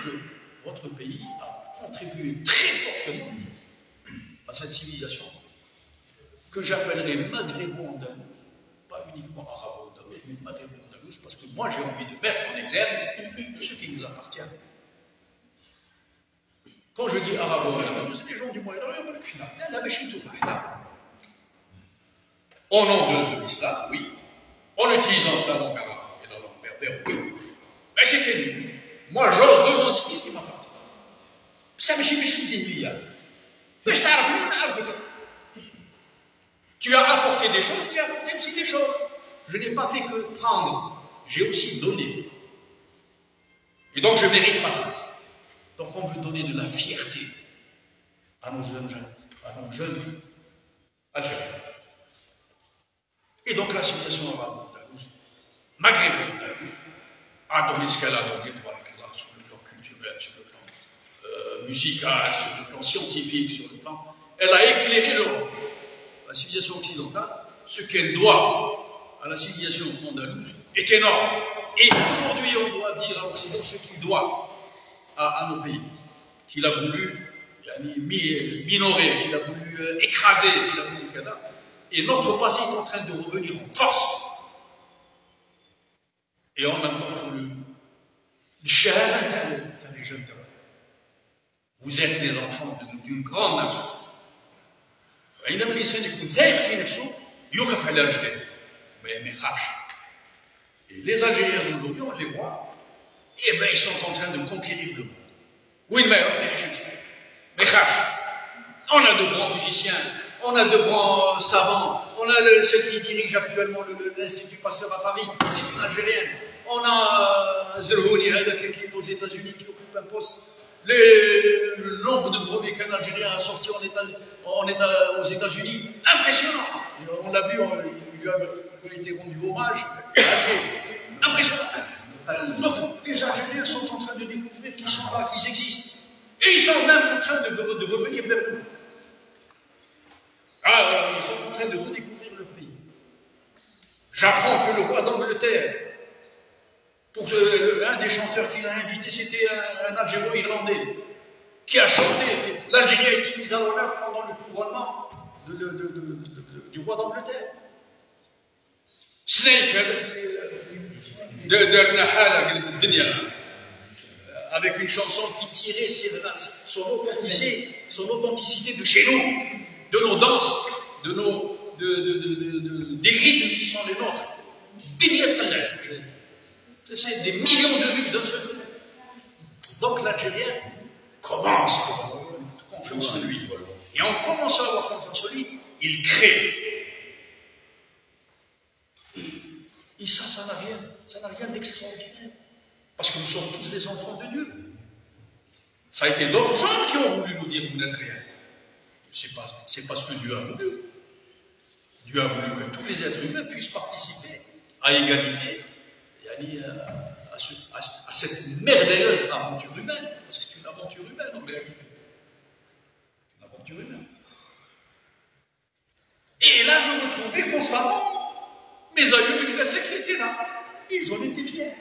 que votre pays a contribué très fortement à cette civilisation que j'appellerais maghrébо-andalouse, pas uniquement arabo-andalouse, mais maghrébo-andalouse, parce que moi j'ai envie de mettre en exergue ce qui nous appartient. Quand je dis arabo-andalouse, les gens du Moyen-Orient veulent que la Béchitou, au nom de l'islam, oui, en utilisant la langue arabe et la langue berbère, oui, mais c'est fini. Moi j'ose revendiquer ce qui m'appartient. Ça me chie des milliards. Mais je t'arrive, tu as apporté des choses, j'ai apporté aussi des choses. Je n'ai pas fait que prendre, j'ai aussi donné. Et donc je mérite ma place. Donc on veut donner de la fierté à nos jeunes Algériens. Et donc la civilisation arabe-andalouse, maghrébine-andalouse, a donné ce qu'elle a donné sur le plan culturel, sur le plan musical, sur le plan scientifique, sur le plan... Elle a éclairé l'Europe. La civilisation occidentale, ce qu'elle doit à la civilisation andalouse est énorme. Et aujourd'hui, on doit dire à l'Occident ce qu'il doit à nos pays, qu'il a voulu minorer, qu'il a voulu écraser, qu'il a voulu cadavre. Et notre passé est en train de revenir en force. Et en même temps, le shahada, les jeunes, vous êtes les enfants d'une grande nation. عندما الانسان يكون ثائق في نفسه يوقف على رجليه ما يخافش. Et les Algériens d'aujourd'hui, on les voit, et bien ils sont en train de conquérir le monde. Oui, mais on a de grands musiciens, on a de grands savants, on a celle qui dirige actuellement l'Institut Pasteur à Paris, c'est une Algérienne. On a Zerhouni, qui est aux États-Unis, qui occupe un poste. Le nombre de brevets qu'un Algérien a sorti aux États-Unis, impressionnant. Et on l'a vu, il lui a été rendu hommage. Impressionnant. Donc, les Algériens sont en train de découvrir qu'ils sont là, qu'ils existent. Et ils sont même en train de revenir vers nous. Ah, ils sont en train de redécouvrir le pays. J'apprends que le roi d'Angleterre, pour un des chanteurs qu'il a invité, c'était un Algéro-Irlandais qui a chanté. L'Algérie a été mise à l'honneur pendant le couronnement du roi d'Angleterre. Snake, avec une chanson qui tirait son authenticité de chez nous, de nos danses, des rythmes qui sont les nôtres. C'est des millions de vues d'un seul coup. Donc l'Algérien commence à avoir confiance en lui. Et en commençant à avoir confiance en lui, il crée. Et ça n'a rien d'extraordinaire. Parce que nous sommes tous des enfants de Dieu. Ça a été d'autres hommes qui ont voulu nous dire vous n'êtes rien. C'est pas ce que Dieu a voulu. Dieu a voulu que tous les êtres humains puissent participer à égalité à cette merveilleuse aventure humaine, parce que c'est une aventure humaine en réalité. C'est une aventure humaine. Et là, je retrouvais constamment mes amis de classe qui étaient là. Ils en étaient fiers.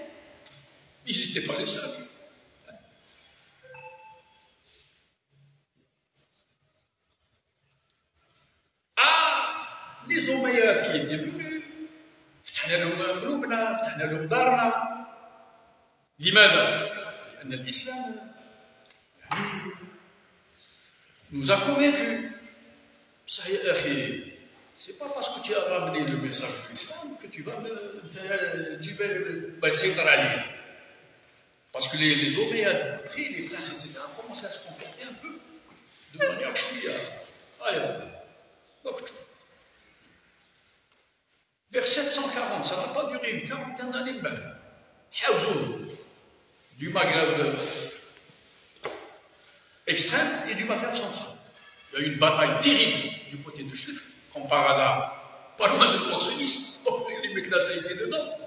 Ils n'étaient pas les seuls. Ah, les Omeyyades qui étaient venus, فتحنا لهم قلوبنا، فتحنا لهم دارنا. لماذا؟ لأن الإسلام nous a convaincus. C'est pas parce que tu as ramené le message de l'islam que tu vas s'étraler. Parce que les Omeyyades, après, les princes, etc., commencent à se comporter un peu de manière chouïa. Vers 740, ça n'a pas duré une quarantaine d'années même. du Maghreb extrême et du Maghreb central. Il y a eu une bataille terrible du côté de Chlif, comme par hasard, pas loin de l'Orsonis, donc les Meknassa étaient dedans.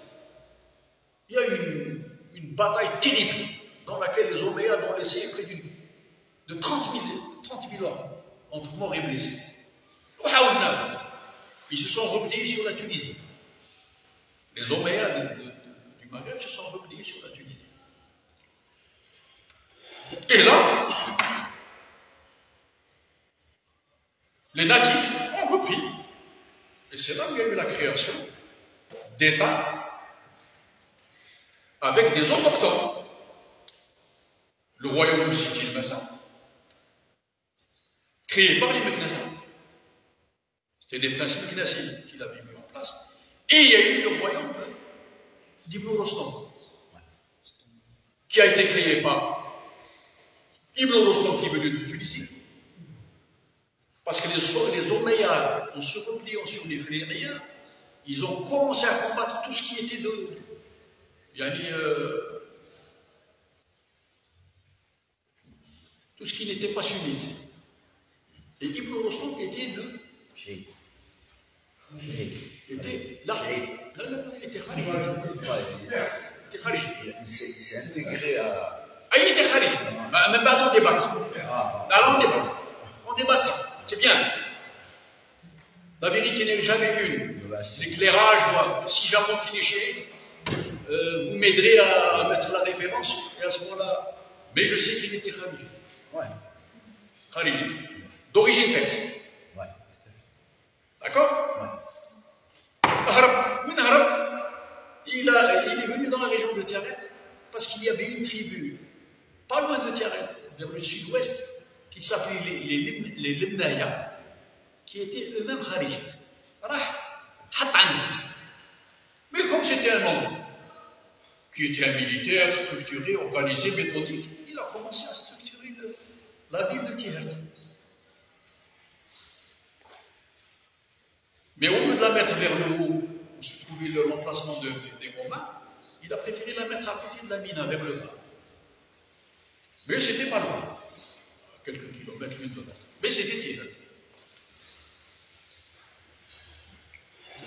Il y a eu une bataille terrible dans laquelle les Omeyyades ont laissé près de 30 000 hommes, entre morts et blessés. Ils se sont repliés sur la Tunisie. Les Omeyyades du Maghreb se sont repliés sur la Tunisie. Et là, les natifs ont repris. Et c'est là où il y a eu la création d'États avec des autochtones. Le royaume de Sidi el-Massa, créé par les Meknassa. C'était des princes Meknassi qui l'avaient mis en place. Et il y a eu le royaume d'Ibn Rostam, qui a été créé par Ibn Rostam qui est venu de Tunisie. Parce que les Omeyyades, en se repliant sur les Frériens, ils ont commencé à combattre tout ce qui était tout ce qui n'était pas sunnite. Et Ibn Rostam était là, il était kharij. Il était kharij. Il s'est intégré à... Ah, il était kharij. Même pas, on débattra. Alors on débattra. On débattra. C'est bien. La vérité n'est jamais une. L'éclairage, moi, si j'apprends qu'il est chiite, vous m'aiderez à mettre la référence, et à ce moment-là, mais je sais qu'il était kharij. Ouais. Kharij. D'origine perse. Ouais. D'accord? Ouais. Il est venu dans la région de Tiaret parce qu'il y avait une tribu, pas loin de Tiaret, vers le sud-ouest, qui s'appelait les Limnaya, qui étaient eux-mêmes kharijit. Mais comme c'était un homme qui était un militaire structuré, organisé, méthodique, il a commencé à structurer la ville de Tiaret. Mais au lieu de la mettre vers le haut, où se trouvait l'emplacement des Romains, il a préféré la mettre à côté de la Mina, vers le bas. Mais c'était pas loin, à quelques kilomètres l'une de l'autre. Mais c'était Tiret.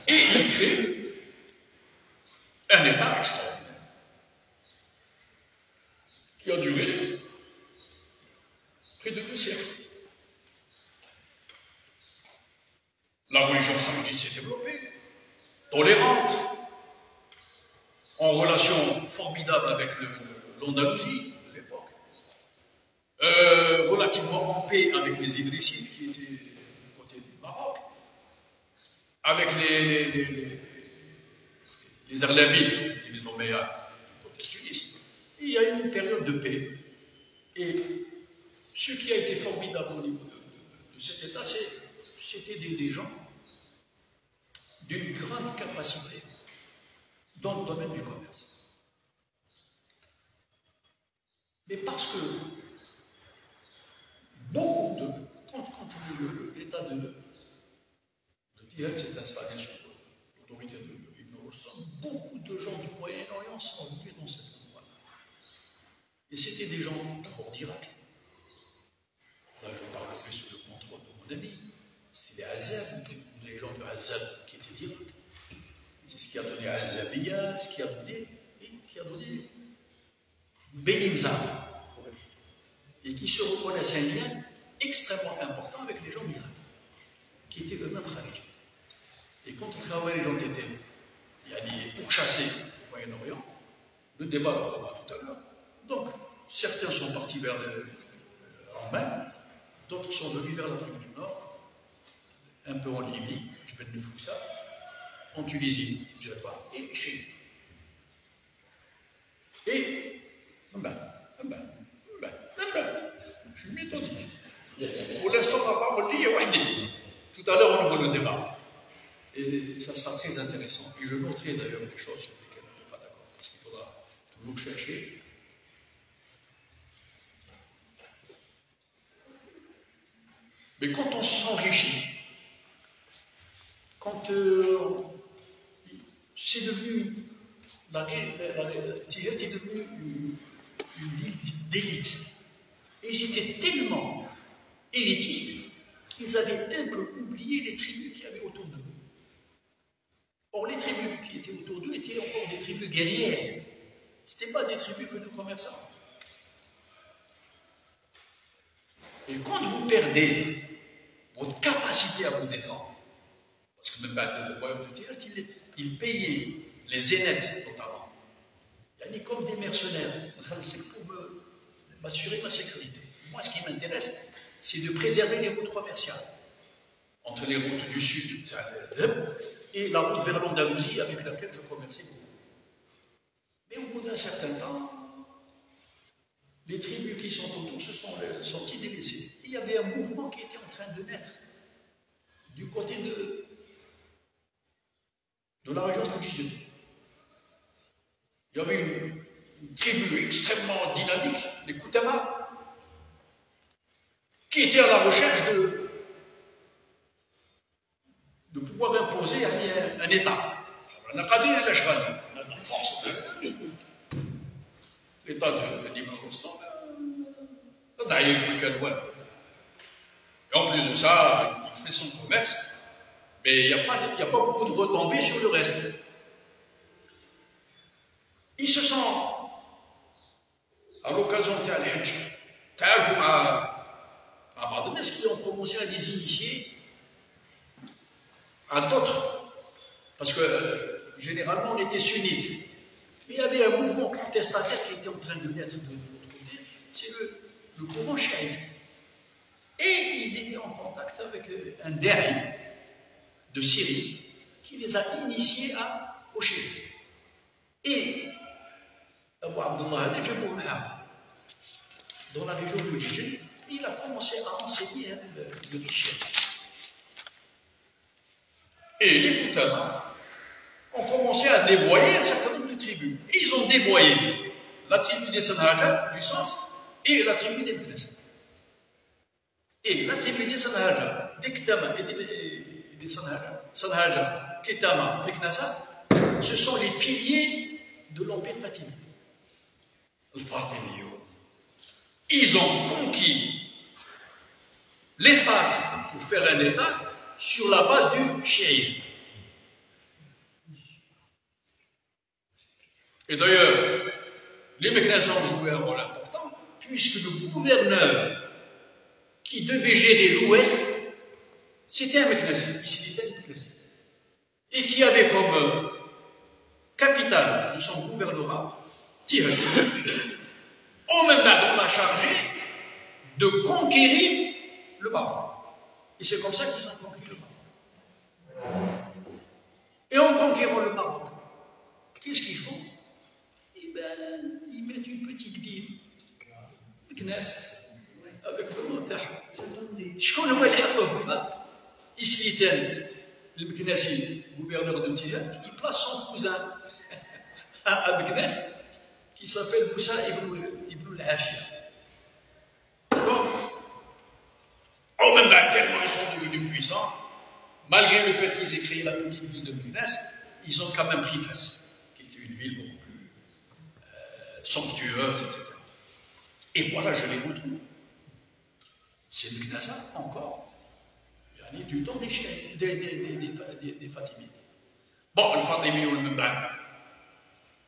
Et il crée un État extraordinaire, qui a duré près de 2 siècles. La religion kharijite s'est développée, tolérante, en relation formidable avec l'Andalousie de l'époque, relativement en paix avec les Idrissides qui étaient du côté du Maroc, avec les Arlabides qui étaient les Omeyyades du côté de Tunis. Il y a eu une période de paix. Et ce qui a été formidable au niveau de cet État, c'était des gens d'une grande capacité dans le domaine du commerce. Mais parce que beaucoup quand l'État de Tiret s'est installé sous l'autorité d'Ibn Rostam, beaucoup de gens du Moyen-Orient sont venus dans cet endroit-là. Et c'était des gens d'abord d'Irak. Là, je parlerai sous le contrôle de mon ami. C'est les Azad, les gens de Azad qui étaient d'Irak. C'est ce qui a donné Azabiyya, ce qui a donné Benimza. Et qui se reconnaissent un lien extrêmement important avec les gens d'Irak, qui étaient eux-mêmes kharijites. Et quand les Khawarij ont été pourchassés au Moyen-Orient, le débat on va tout à l'heure. Donc, certains sont partis vers l'Arménie, d'autres sont venus vers l'Afrique du Nord, un peu en Libye, Jbel Foussa, en Tunisie, je ne sais pas, et chez nous. Et, je suis méthodique. Pour l'instant, on n'a pas relié Wahdi. Tout à l'heure, on ouvre le débat. Et ça sera très intéressant. Et je noterai d'ailleurs des choses sur lesquelles on n'est pas d'accord, parce qu'il faudra toujours chercher. Mais quand on s'enrichit, quand c'est devenu, Tiret est devenu une ville d'élite. Et ils étaient tellement élitistes qu'ils avaient un peu oublié les tribus qu'il y avait autour d'eux. Or, les tribus qui étaient autour d'eux étaient encore des tribus guerrières. Ce n'étaient pas des tribus que de commerçants. Et quand vous perdez votre capacité à vous défendre, parce que même le royaume de Tyr, il payait les zénètes notamment. Il y a comme des mercenaires. C'est pour m'assurer ma sécurité. Moi, ce qui m'intéresse, c'est de préserver les routes commerciales. Entre les routes du sud et la route vers l'Andalousie avec laquelle je commerçais beaucoup. Mais au bout d'un certain temps, les tribus qui sont autour se sont senties délaissées. Il y avait un mouvement qui était en train de naître du côté de la région de Djidj. Il y avait une tribu extrêmement dynamique, les Koutama, qui était à la recherche de pouvoir imposer un État. On a pas dit l'Ashghali, en France. L'État de Dima Constant, et en plus de ça, il fait son commerce, mais il n'y a pas beaucoup de retombées sur le reste. Ils se sont, à l'occasion de Al-Hajj, à Badnes, qui ont commencé à les initier à d'autres, parce que généralement on était sunnites. Mais il y avait un mouvement contestataire qui était en train de naître de l'autre côté, c'est le courant chiite. Et ils étaient en contact avec un da'i de Syrie qui les a initiés au chiisme. Et Abu Abdullah dans la région de Djidj, il a commencé à enseigner le chiite. Et les Koutama ont commencé à dévoyer un certain nombre de tribus. Et ils ont dévoyé la tribu des Sanhaja du centre et la tribu des Meknes. Et la tribu des Sanhaja, des Ktama et des Sanhaja, Ketama, Meknasa, ce sont les piliers de l'empire fatimide. Ils ont conquis l'espace pour faire un État sur la base du chiisme. Et d'ailleurs, les Meknasa ont joué un rôle important, puisque le gouverneur qui devait gérer l'Ouest, c'était un Meknasi, ici c'était un Meknasi, et qui avait comme capitale de son gouvernorat Tihaj. En même temps, on l'a chargé de conquérir le Maroc. Et c'est comme ça qu'ils ont conquis le Maroc. Et en conquérant le Maroc, qu'est-ce qu'ils font? Eh bien, ils mettent une petite ville, Meknès, avec le montagne. Je connais pas les Habba. Ici, le Meknasi, gouverneur de Tihaj, il place son cousin à Meknès, qui s'appelle Moussa ibn al-Afia. En même temps, tellement ils sont devenus puissants, malgré le fait qu'ils aient créé la petite ville de Meknès, ils ont quand même pris Fès, qui était une ville beaucoup plus somptueuse, etc. Et voilà, je les retrouve. C'est Meknasa encore. Il y a du temps des Chiites, des Fatimides. Bon, le Fatimiyun, même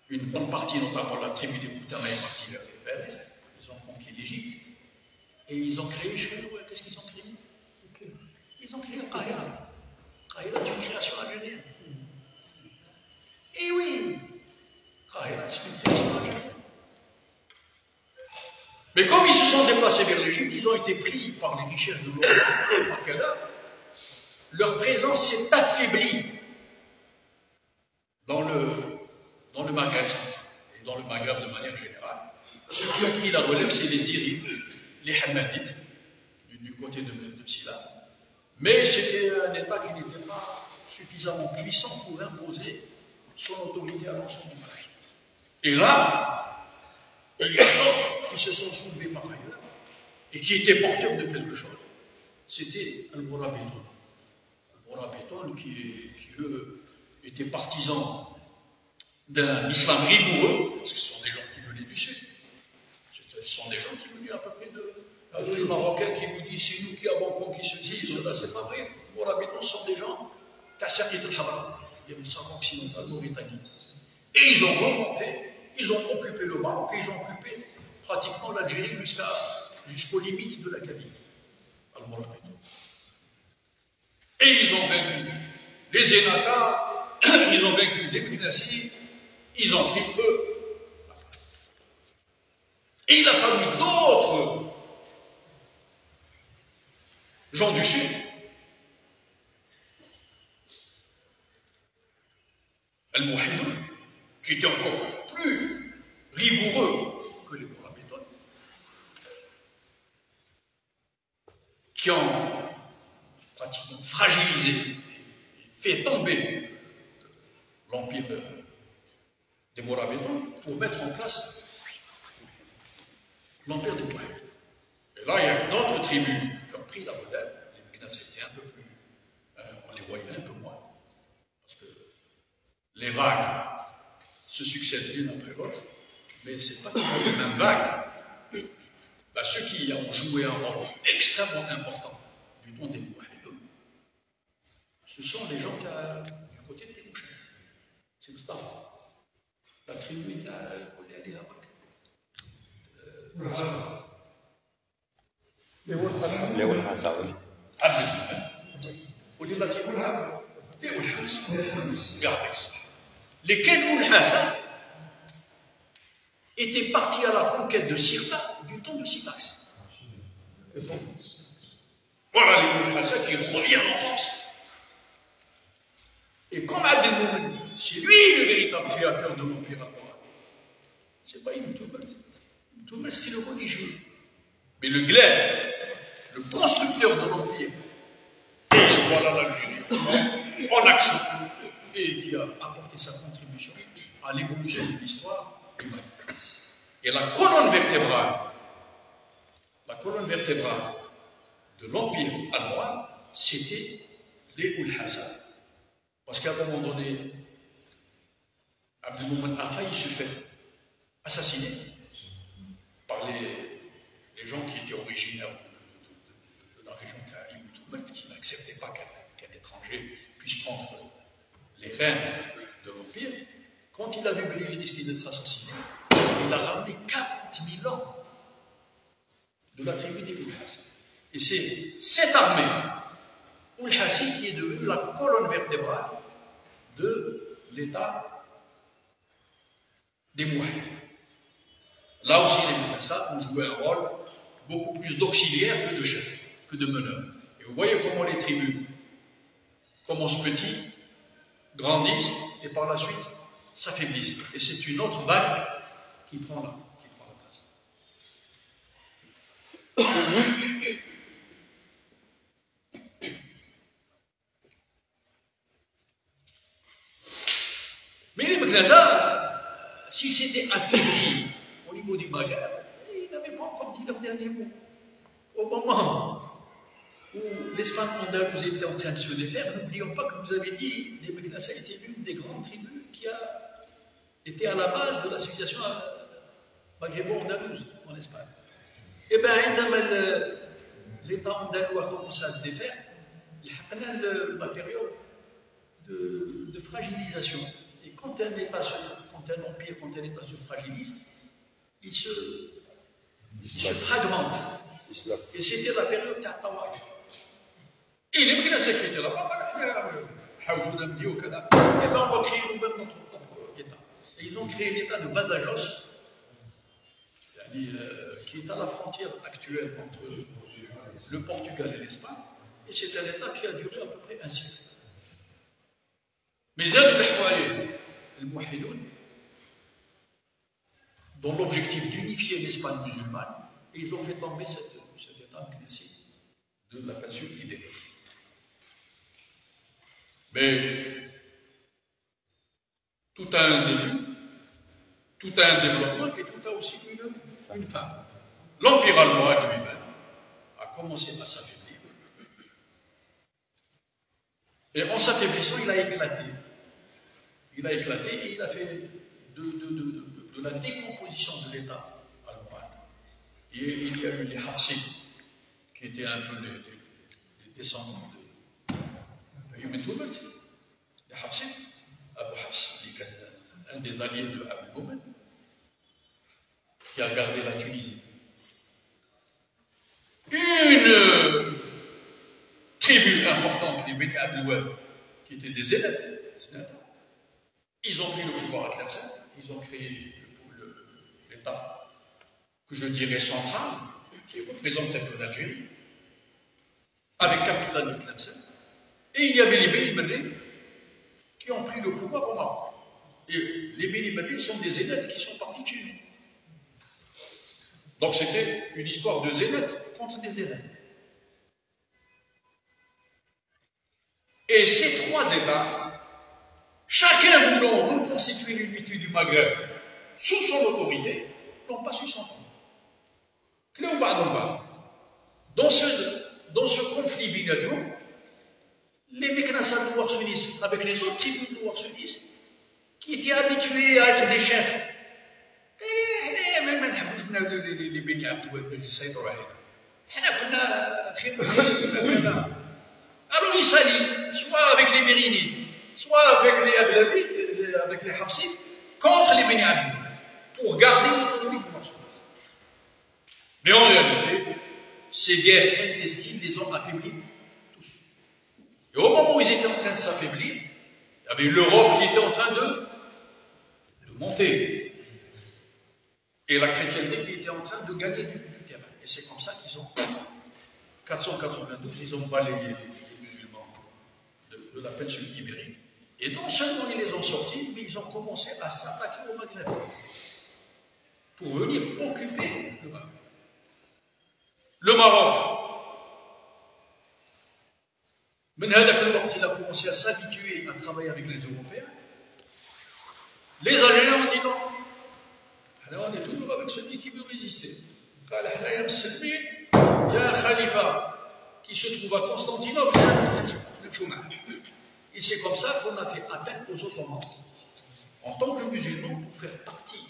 une bonne partie, notamment la tribu des Koutama, est partie vers l'Est. Ils ont conquis l'Égypte. Et ils ont créé, qu'est-ce qu'ils ont créé? Ils ont créé le Qahira. Qahira est une création algérienne. Et oui, Qahira, c'est une création algérienne. Mais comme ils se sont déplacés vers l'Égypte, ils ont été pris par les richesses de l'Orient. Leur présence s'est affaiblie dans le Maghreb central et dans le Maghreb de manière générale. Ceux qui ont pris la relève, c'est les Irides, les Hammadites, du côté de Silla. Mais c'était un État qui n'était pas suffisamment puissant pour imposer son autorité à l'ensemble du Maghreb. Et là, il y a d'autres qui se sont soulevés par ailleurs et qui étaient porteurs de quelque chose. C'était Al-Bourabéton. Al-Bourabéton qui, eux, étaient partisans d'un islam rigoureux, parce que ce sont des gens qui venaient du sud, Ce sont des gens qui me disent à peu près les Marocains qui nous disent c'est nous qui avons conquis ceci et cela, c'est pas vrai. Mourabitoun, ce sont des gens, Tassakit al-Khabar, le savant occidental Mauritanie. Et ils ont remonté, ils ont occupé le Maroc et ils ont occupé pratiquement l'Algérie jusqu'aux limites de la Kabylie. Al-Mourabitoun. Et ils ont vaincu les Zenata, ils ont vaincu les Meknassi, ils ont pris eux la place. Et il a fallu d'autres gens du Sud Al-Mouhidoun, qui étaient encore plus rigoureux que les Mourabitoun, qui ont pratiquement fragilisé et fait tomber l'empire des Mourabitoun pour mettre en place l'empire des Mouhidoun. Et là, il y a d'autres tribus qui ont pris la relève. Les Meknès étaient un peu plus, on les voyait un peu moins, parce que les vagues se succèdent l'une après l'autre, mais ce n'est pas toujours les mêmes vagues. Là, ceux qui ont joué un rôle extrêmement important du temps des Mouhidoun, ce sont les gens du côté de Témouchène. C'est Mustafa. La tribu est à Léo Hassan, oui. Lesquels Oul-Hassan étaient partis à la conquête de Sirta du temps de Sifax. Voilà les Oul-Hassan qui reviennent en France. Et comme Abdelmoumen, c'est lui le véritable créateur de l'Empire almohade. C'est pas Ibn Toumas. Ibn Toumas, c'est le religieux. Mais le glaive, le constructeur de l'Empire, et voilà l'Algérie en action, et qui a apporté sa contribution à l'évolution de l'histoire du Mali. Et la colonne vertébrale de l'Empire almohade, c'était les Oul-Hassan. Parce qu'à un moment donné, Abdelmoumen a failli se faire assassiner par les gens qui étaient originaires de la région d'Ibn Toumet, qui n'acceptaient pas qu'un étranger puisse prendre les rênes de l'Empire. Quand il a vu que il risquait d'être assassiné, il a ramené 40 000 hommes de la tribu des Oul-Hassan. Et c'est cette armée Oul-Hassi qui est devenue la colonne vertébrale de l'État des Mouhidoun. Là aussi, les Oul-Hassan ont joué un rôle beaucoup plus d'auxiliaire que de chef, que de meneur. Et vous voyez comment les tribus commencent petits, grandissent et par la suite s'affaiblissent. Et c'est une autre vague qui prend la place. Mais les Meknasa, s'ils s'étaient affaiblis au niveau du Maghreb, ils n'avaient pas encore dit leur dernier mot. Au moment où l'Espagne andalouse était en train de se défaire, n'oublions pas que vous avez dit que les Meknasa étaient l'une des grandes tribus qui a été à la base de la civilisation maghrébо-andalouse en Espagne. Eh bien, l'État andalou a commencé à se défaire, il y a la période de fragilisation. Et quand un État quand un empire, quand un État se fragilise, il se fragmente. Et c'était la période de Tawaïf. Et les Meknasa qui étaient là-bas, et bien on va créer nous-mêmes notre propre État. Et ils ont créé l'État de Badajoz, qui est à la frontière actuelle entre le Portugal et l'Espagne. Et c'est un État qui a duré à peu près un siècle. Mais les Mouhidoun, dont l'objectif d'unifier l'Espagne musulmane, et ils ont fait tomber cet État de la péninsule ibérique. Mais tout a un début, tout a un développement et tout a aussi une fin. L'Empire almohade lui-même a commencé à s'affaiblir. Et en s'affaiblissant, il a éclaté. Il a éclaté et il a fait de la décomposition de l'État almohade Et il y a eu les Hafsid, qui étaient un peu les descendants de Ibn Toubat. Les Hafsid, Abu Hafs, un des alliés de Abd al-Mumin, qui a gardé la Tunisie. Une tribu importante, les Beni Abd al-Wahab, qui étaient des zénètes, ils ont pris le pouvoir à Tlemcen, ils ont créé l'État que je dirais central, qui représente un peu l'Algérie, avec capitale de Tlemcen. Et il y avait les Beni Merri qui ont pris le pouvoir au Maroc. Et les Beni Merri sont des zénètes qui sont partis de chez nous. Donc c'était une histoire de zénètes contre des zénètes. Et ces trois États, chacun voulant reconstituer l'unité du Maghreb sous son autorité, n'ont pas su s'entendre. Dans ce conflit binational, les Meknassa noirs sunnistes, avec les autres tribus noirs sunnistes, qui étaient habitués à être des chefs, les Beni Abd al-Wahab اللي سيطروا علينا. احنا كنا خير كذا. Alors ils s'allient, soit avec les Mérinides, soit avec les Aghlabides, avec les Hafsides, contre les Beni Abd al-Wahab, pour garder l'autonomie du Nord. Mais en réalité, ces guerres intestines les ont affaiblis tous. Et au moment où ils étaient en train de s'affaiblir, il y avait l'Europe qui était en train de monter. Et la chrétienté qui était en train de gagner du terrain. Et c'est comme ça qu'ils ont, 492, ils ont balayé les musulmans de la péninsule ibérique. Et non seulement ils les ont sortis, mais ils ont commencé à s'attaquer au Maghreb pour venir occuper le Maghreb. Le Maroc, il a commencé à s'habituer à travailler avec les Européens. Les Algériens ont dit non. Alors on est toujours avec celui qui veut résister. Il y a un khalifa qui se trouve à Constantinople. Et c'est comme ça qu'on a fait appel aux Ottomans, en tant que musulmans, pour faire partie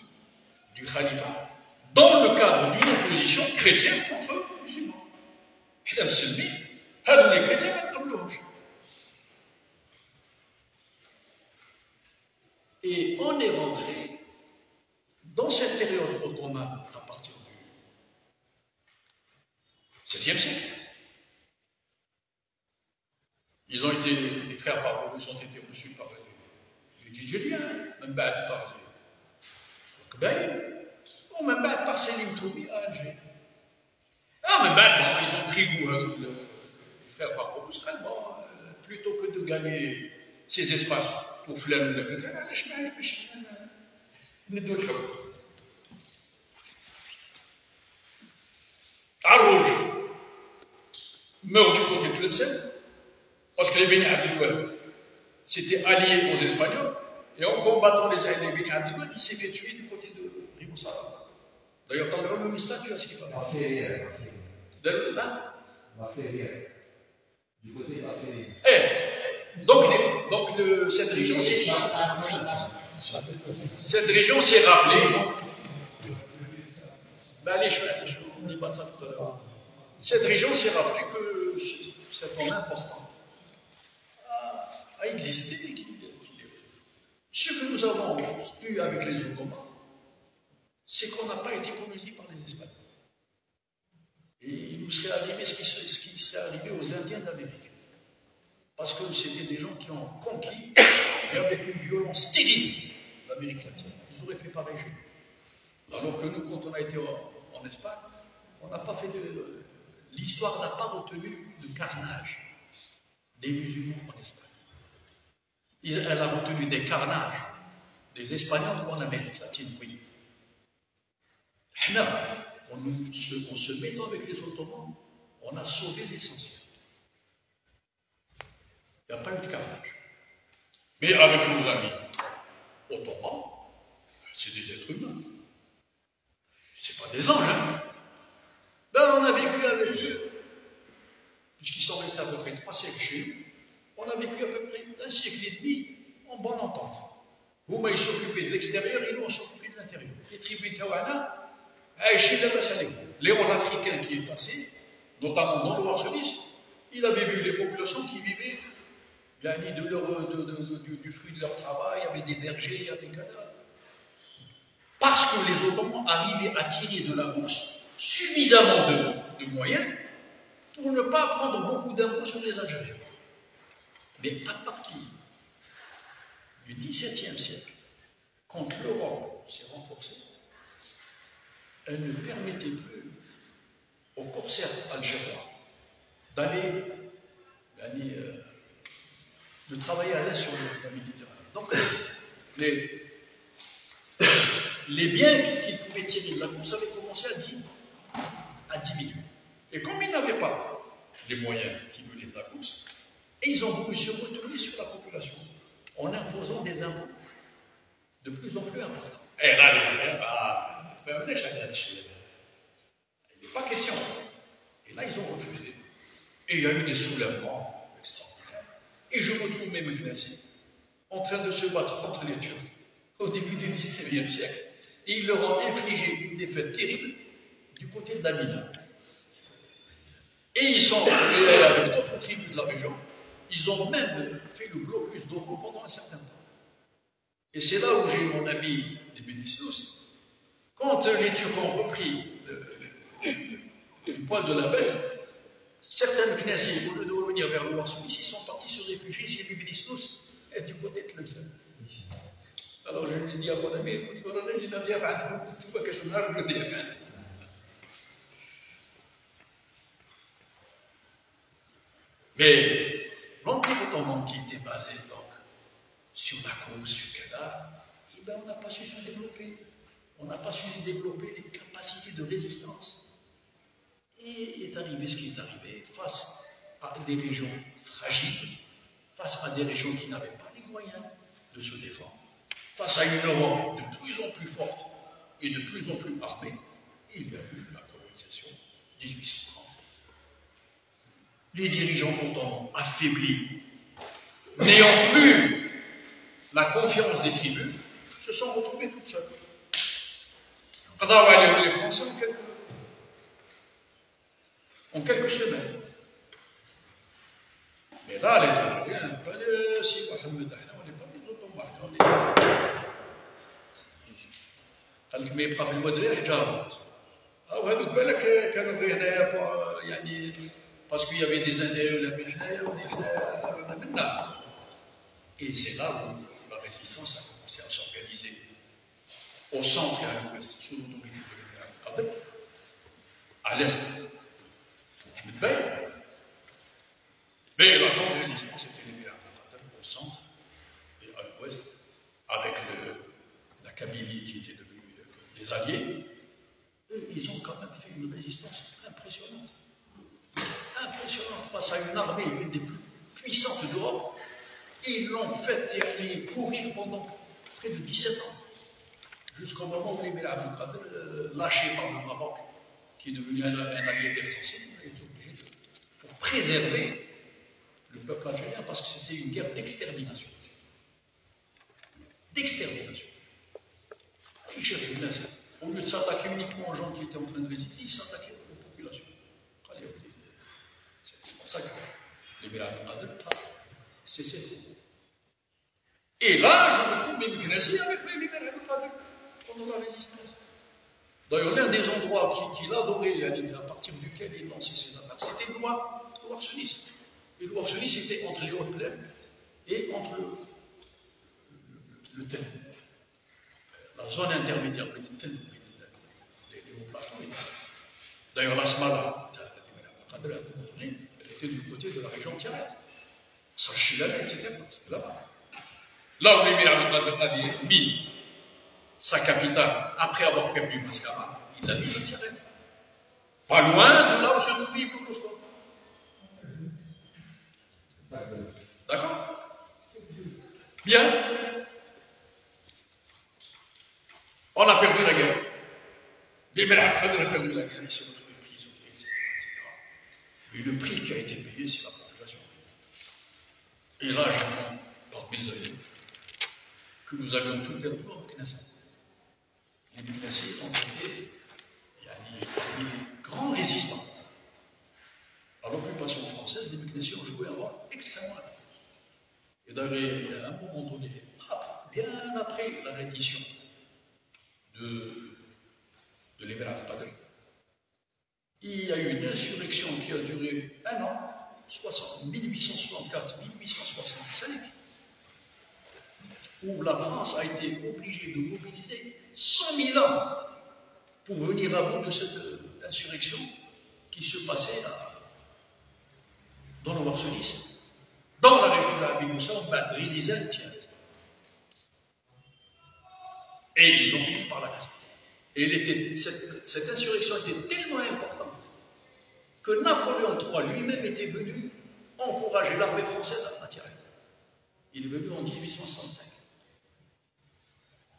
du khalifa, dans le cadre d'une opposition chrétienne contre musulmans. Les chrétiens ne. Et on est rentré dans cette période ottomane à partir du XVIe siècle. Ils ont été, les frères Barbarousse ont été reçus par les Djidjéliens, même par les Qbaïl, ou même par Selim Toubi à Alger. Ah, mais ils ont pris goût, les frères Barbarousse, plutôt que de gagner ces espaces pour Flan ou la Fête, Arrouj meurt du côté de Tlemcen, parce que les Beni Abd al-Wahab s'étaient alliés aux Espagnols, et en combattant les Beni Abd al-Wahab, il s'est fait tuer du côté de Riboussara. D'ailleurs, dans le royaume islam, tu as ce qu'il paraît. La Ferrière. Du côté de la Ferrière. Donc cette région s'est rappelée. Cette région s'est rappelée que cet homme important a existé. Ce que nous avons eu avec les Ottomans, c'est qu'on n'a pas été colonisés par les Espagnols. Et il nous serait arrivé ce qui serait arrivé aux Indiens d'Amérique. Parce que c'était des gens qui ont conquis, et avec une violence terrible, l'Amérique latine. Ils auraient fait pareil chez nous. Alors que nous, quand on a été en Espagne, on n'a pas fait de... L'histoire n'a pas retenu de carnage des musulmans en Espagne. Elle a retenu des carnages des Espagnols en Amérique latine, oui. Là, en se mettant avec les Ottomans, on a sauvé l'essentiel. Il n'y a pas eu de carnage. Mais avec nos amis ottomans, c'est des êtres humains. Ce pas des anges, hein. Ben, on a vécu avec eux, puisqu'ils sont restés à peu près 3 siècles chez nous, on a vécu à peu près 1 siècle et demi en bonne entente. Vous, ils s'occupaient de l'extérieur et nous, on s'occupait de l'intérieur. Les tribus de Tawana, Aïchid la Bassalé. Léon l'Africain qui est passé, notamment dans le Warsonis, il avait vu les populations qui vivaient du fruit de leur travail, il y avait des vergers, il y avait des cadavres. Parce que les Ottomans arrivaient à tirer de la bourse suffisamment de moyens pour ne pas prendre beaucoup d'impôts sur les Algériens. Mais à partir du XVIIe siècle, quand l'Europe s'est renforcée, elle ne permettait plus aux corsaires algériens de travailler à l'est sur la Méditerranée. Donc, les biens qu'ils pouvaient tirer de la course avaient commencé à diminuer. Et comme ils n'avaient pas les moyens qui venaient de la course, et ils ont voulu se retourner sur la population en imposant des impôts de plus en plus importants. Et là, les Algériens, il n'est pas question. Et là, ils ont refusé. Et il y a eu des soulèvements extraordinaires. Et je me trouve même ici, en train de se battre contre les Turcs au début du XIXe siècle. Et ils leur ont infligé une défaite terrible du côté de la Mina. Et ils sont, avec d'autres tribus de la région, ils ont même fait le blocus d'Oran pendant un certain temps. Et c'est là où j'ai mon ami des Bénistos. Quand les Turcs ont repris le poil de la bête, certains Knessi, au lieu de revenir vers le Warsonis, ils sont partis se réfugier chez les Bénistos et du côté de Tlemcen. Alors je lui dis à mon ami, écoute, mais l'Empire ottoman qui était basé donc sur la course, sur Kedar, eh ben, on n'a pas su se développer. On n'a pas su développer les capacités de résistance. Et est arrivé ce qui est arrivé face à des régions fragiles, face à des régions qui n'avaient pas les moyens de se défendre, face à une Europe de plus en plus forte et de plus en plus armée. Il y a eu la colonisation 1830. Les dirigeants ottomans affaiblis, n'ayant plus la confiance des tribus, se sont retrouvés toutes seules. Les Français en quelques semaines. Mais là, les Algériens, si Mohamed, on n'est pas des Ottomans, on est. قال لك ما يبقى في الواد حجاره. وهذوك بالك كانوا هنايا يعني parce qu'il y avait des intérêts. Et c'est là où la résistance a commencé à s'organiser. Au centre et à l'ouest, sous l'autorité de l'Émirat, à l'est, mais la grande résistance était l'Émirat au centre et à l'ouest, avec la Kabylie qui était devenue des alliés. Eux, ils ont quand même fait une résistance impressionnante. Impressionnante face à une armée l'une des plus puissantes d'Europe. Et ils l'ont fait courir pendant près de 17 ans. Jusqu'au moment où l'Émirat Abdelkader, lâché par le Maroc, qui est devenu un allié des Français, a été obligé pour préserver le peuple algérien, parce que c'était une guerre d'extermination. D'extermination. Au lieu de s'attaquer uniquement aux gens qui étaient en train de résister, ils s'attaquaient aux populations. C'est pour ça que l'Émirat Abdelkader a cessé. Et là, je me trouve même Knessi avec l'Émirat Abdelkader pendant la résistance. D'ailleurs, l'un des endroits qu'il adorait, à partir duquel il lançait ses attaques, c'était le Warsonis. Et le Warsonis était entre les hautes plaines et entre le Tel. La zone intermédiaire entre le Tel et les hauts plateaux. D'ailleurs, la Smala, elle était du côté de la région Tiaret. Sarchilala, etc. C'était là-bas. Là où l'Émirat Abdelkader avait mis sa capitale, après avoir perdu Mascara, il l'a mise à Tiaret. Pas loin de là où se trouvait Ibn Koustan. D'accord? Bien. On a perdu la guerre. L'Émirat Abdelkader a perdu la guerre, il s'est retrouvé prisonnier, etc. Et le prix qui a été payé, c'est la population. Et là, j'entends par mes oreilles que nous avions tout perdu en Knesset. Les Knesset ont été Mécanicien ont joué un rôle extrêmement important. Et d'ailleurs, à un moment donné, bien après la reddition de l'Émirat al-Qadr, il y a eu une insurrection qui a duré un an, 1864-1865, où la France a été obligée de mobiliser 100 000 hommes pour venir à bout de cette insurrection qui se passait dans le Warsonis, dans la région de l'Arabie Moussa, en Badri, Nizal, Tiat. Et ils ont fini par la casser. Et cette insurrection était tellement importante que Napoléon III lui-même était venu encourager l'armée française à tirer. Il est venu en 1865.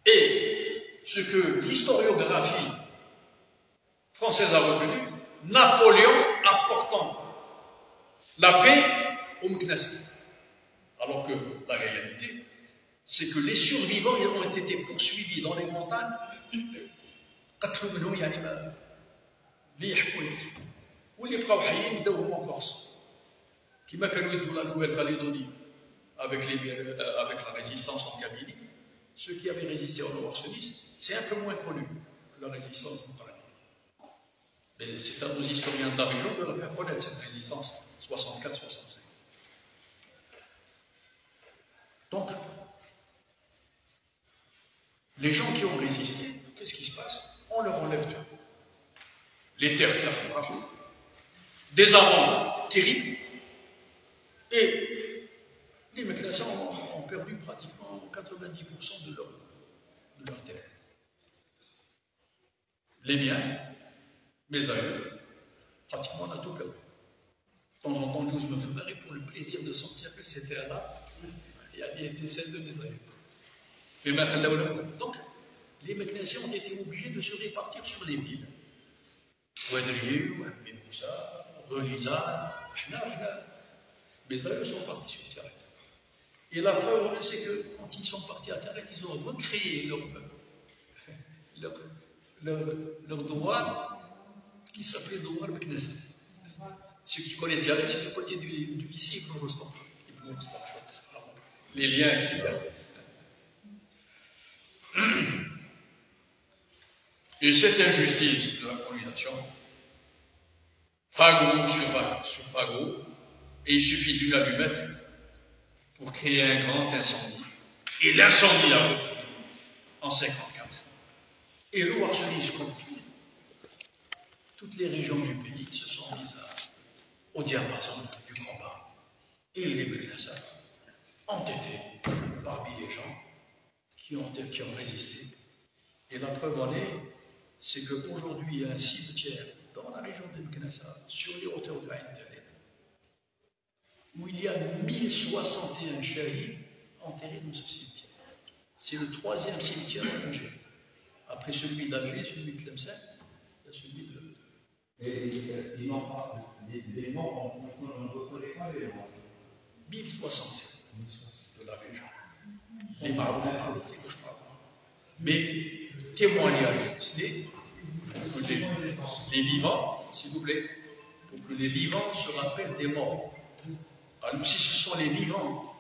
Et ce que l'historiographie française a retenu, Napoléon apportant la paix au Meknès. Alors que la réalité, c'est que les survivants ils ont été poursuivis dans les montagnes. واللي بقاو حيين داوهم en Corse كما كانوا يدوا la Nouvelle-Calédonie avec la résistance en Kabylie. Ceux qui avaient résisté en Warsonis, c'est un peu moins connu que la résistance en Kabylie. Mais c'est à nos historiens de la région de la faire connaître cette résistance 64-65. Donc, les gens qui ont résisté, qu'est-ce qui se passe? On leur enlève tout. Les terres partout, des amendes terribles, et les Meknessiens ont perdu pratiquement 90% de leur terre. Les biens, mes aïeux, pratiquement on a tout perdu. De temps en temps, je me fais marrer pour le plaisir de sentir que ces terres-là, il y a été celles de mes aïeux. Donc, les Meknessiens ont été obligés de se répartir sur les villes. Ouadriou, Moussa, Relizane, mes aïeux sont partis sur Tiaret. Et la preuve, c'est que quand ils sont partis à Tiaret, ils ont recréé leur douane qui s'appelait Douane Meknessiens. Ceux qui connaissent Tiaret, c'est du côté du lycée Ibn Rostam. Les liens qui et cette injustice de la colonisation, fagot sur fagot, et il suffit d'une allumette pour créer un grand incendie. Et l'incendie a repris en 1954. Et le Warsonis, comme toutes les régions du pays, se sont mises au diapason du combat. Et les Meknessiens, entêtés parmi les gens qui ont résisté. Et la preuve en est, c'est qu'aujourd'hui, il y a un cimetière dans la région de Meknessiens, sur les hauteurs de Aïn Talet, où il y a 1061 shahid enterrés dans ce cimetière. C'est le 3e cimetière en Algérie. Après celui d'Alger, celui de Tlemcen, il y a celui de... Et ils n'ont pas... Les morts, on ne reconnaît pas les morts. 1061 de la région. Les maroufs, les cauchemars. Mais le témoignage, c'est que les vivants, s'il vous plaît, pour que les vivants se rappellent des morts. Alors si ce sont les vivants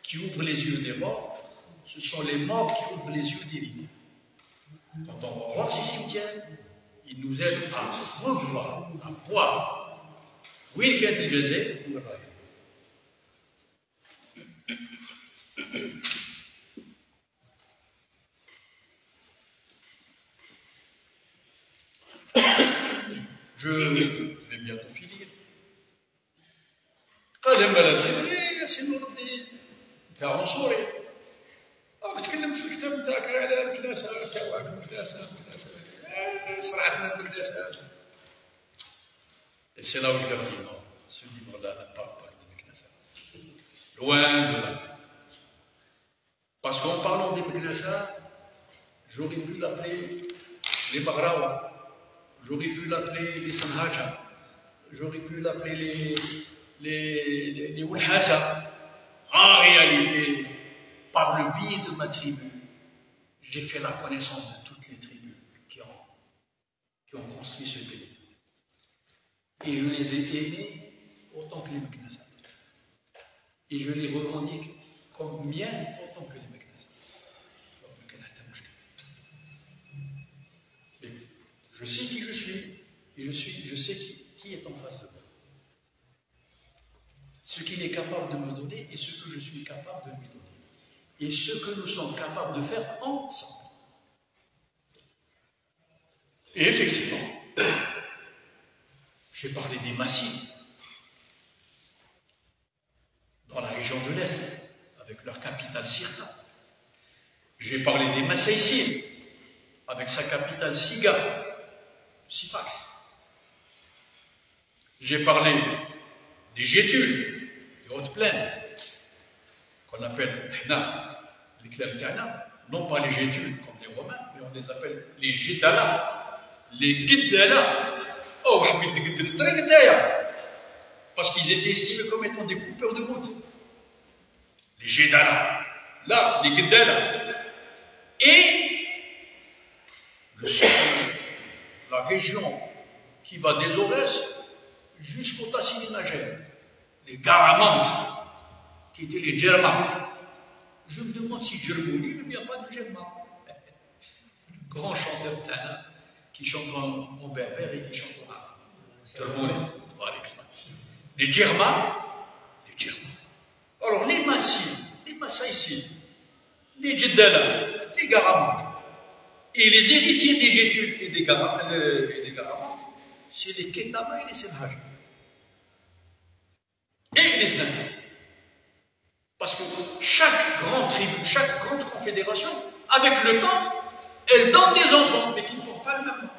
qui ouvrent les yeux des morts, ce sont les morts qui ouvrent les yeux des vivants. Quand on va voir ces cimetières, ils nous aident à revoir, à voir. Oui, qu'est-ce que je disais? Je vais bientôt finir. قال لما لا سيدي يا سي نور الدين انت عنصري تكلم في الكتاب نتاعك على المكنسه تاعك المكنسه صراحتنا المكنسه Et c'est là où je leur dis non, ce livre-là n'a pas parlé de Meknassa. Loin de là. Parce qu'en parlant des Meknassa, j'aurais pu l'appeler les Maghrawa, j'aurais pu l'appeler les Sanhaja, j'aurais pu l'appeler les Wulhasa. En réalité, par le biais de ma tribu, j'ai fait la connaissance de toutes les tribus qui ont construit ce pays. Et je les ai aimés autant que les Meknassa. et je les revendique comme miens en tant que les Meknès. Mais je sais qui je suis, et je sais qui est en face de moi. Ce qu'il est capable de me donner et ce que je suis capable de lui donner. Et ce que nous sommes capables de faire ensemble. Et effectivement, j'ai parlé des Massines, dans la région de l'Est, avec leur capitale Sirta. J'ai parlé des Massaïcines, avec sa capitale Siga, Sifax. J'ai parlé des Gétules, des Hautes Plaines, qu'on appelle les Klemtana, non pas les Gétules comme les Romains, mais on les appelle les Gédala, les Guiddala. Oh, parce qu'ils étaient estimés comme étant des coupeurs de gouttes. Les Gédala, là, les Guiddala. Et le sud, la région qui va des Aurès jusqu'au Tassili-Nager, les Garamantes, qui étaient les Djerma. Je me demande si Djermouli ne vient pas de Djerma. Le grand chanteur Tana qui chante en berbère et qui chante en arabe. Djermouli. Les Djerma, alors les Massines, les Massaïcines, les Djeddala, les Garamantes, et les héritiers des Gétules et des Garamantes, c'est les Ketama et les Senhaja. Et les Snaka. Parce que chaque grande tribu, chaque grande confédération, avec le temps, elle donne des enfants, mais qui ne portent pas le même nom.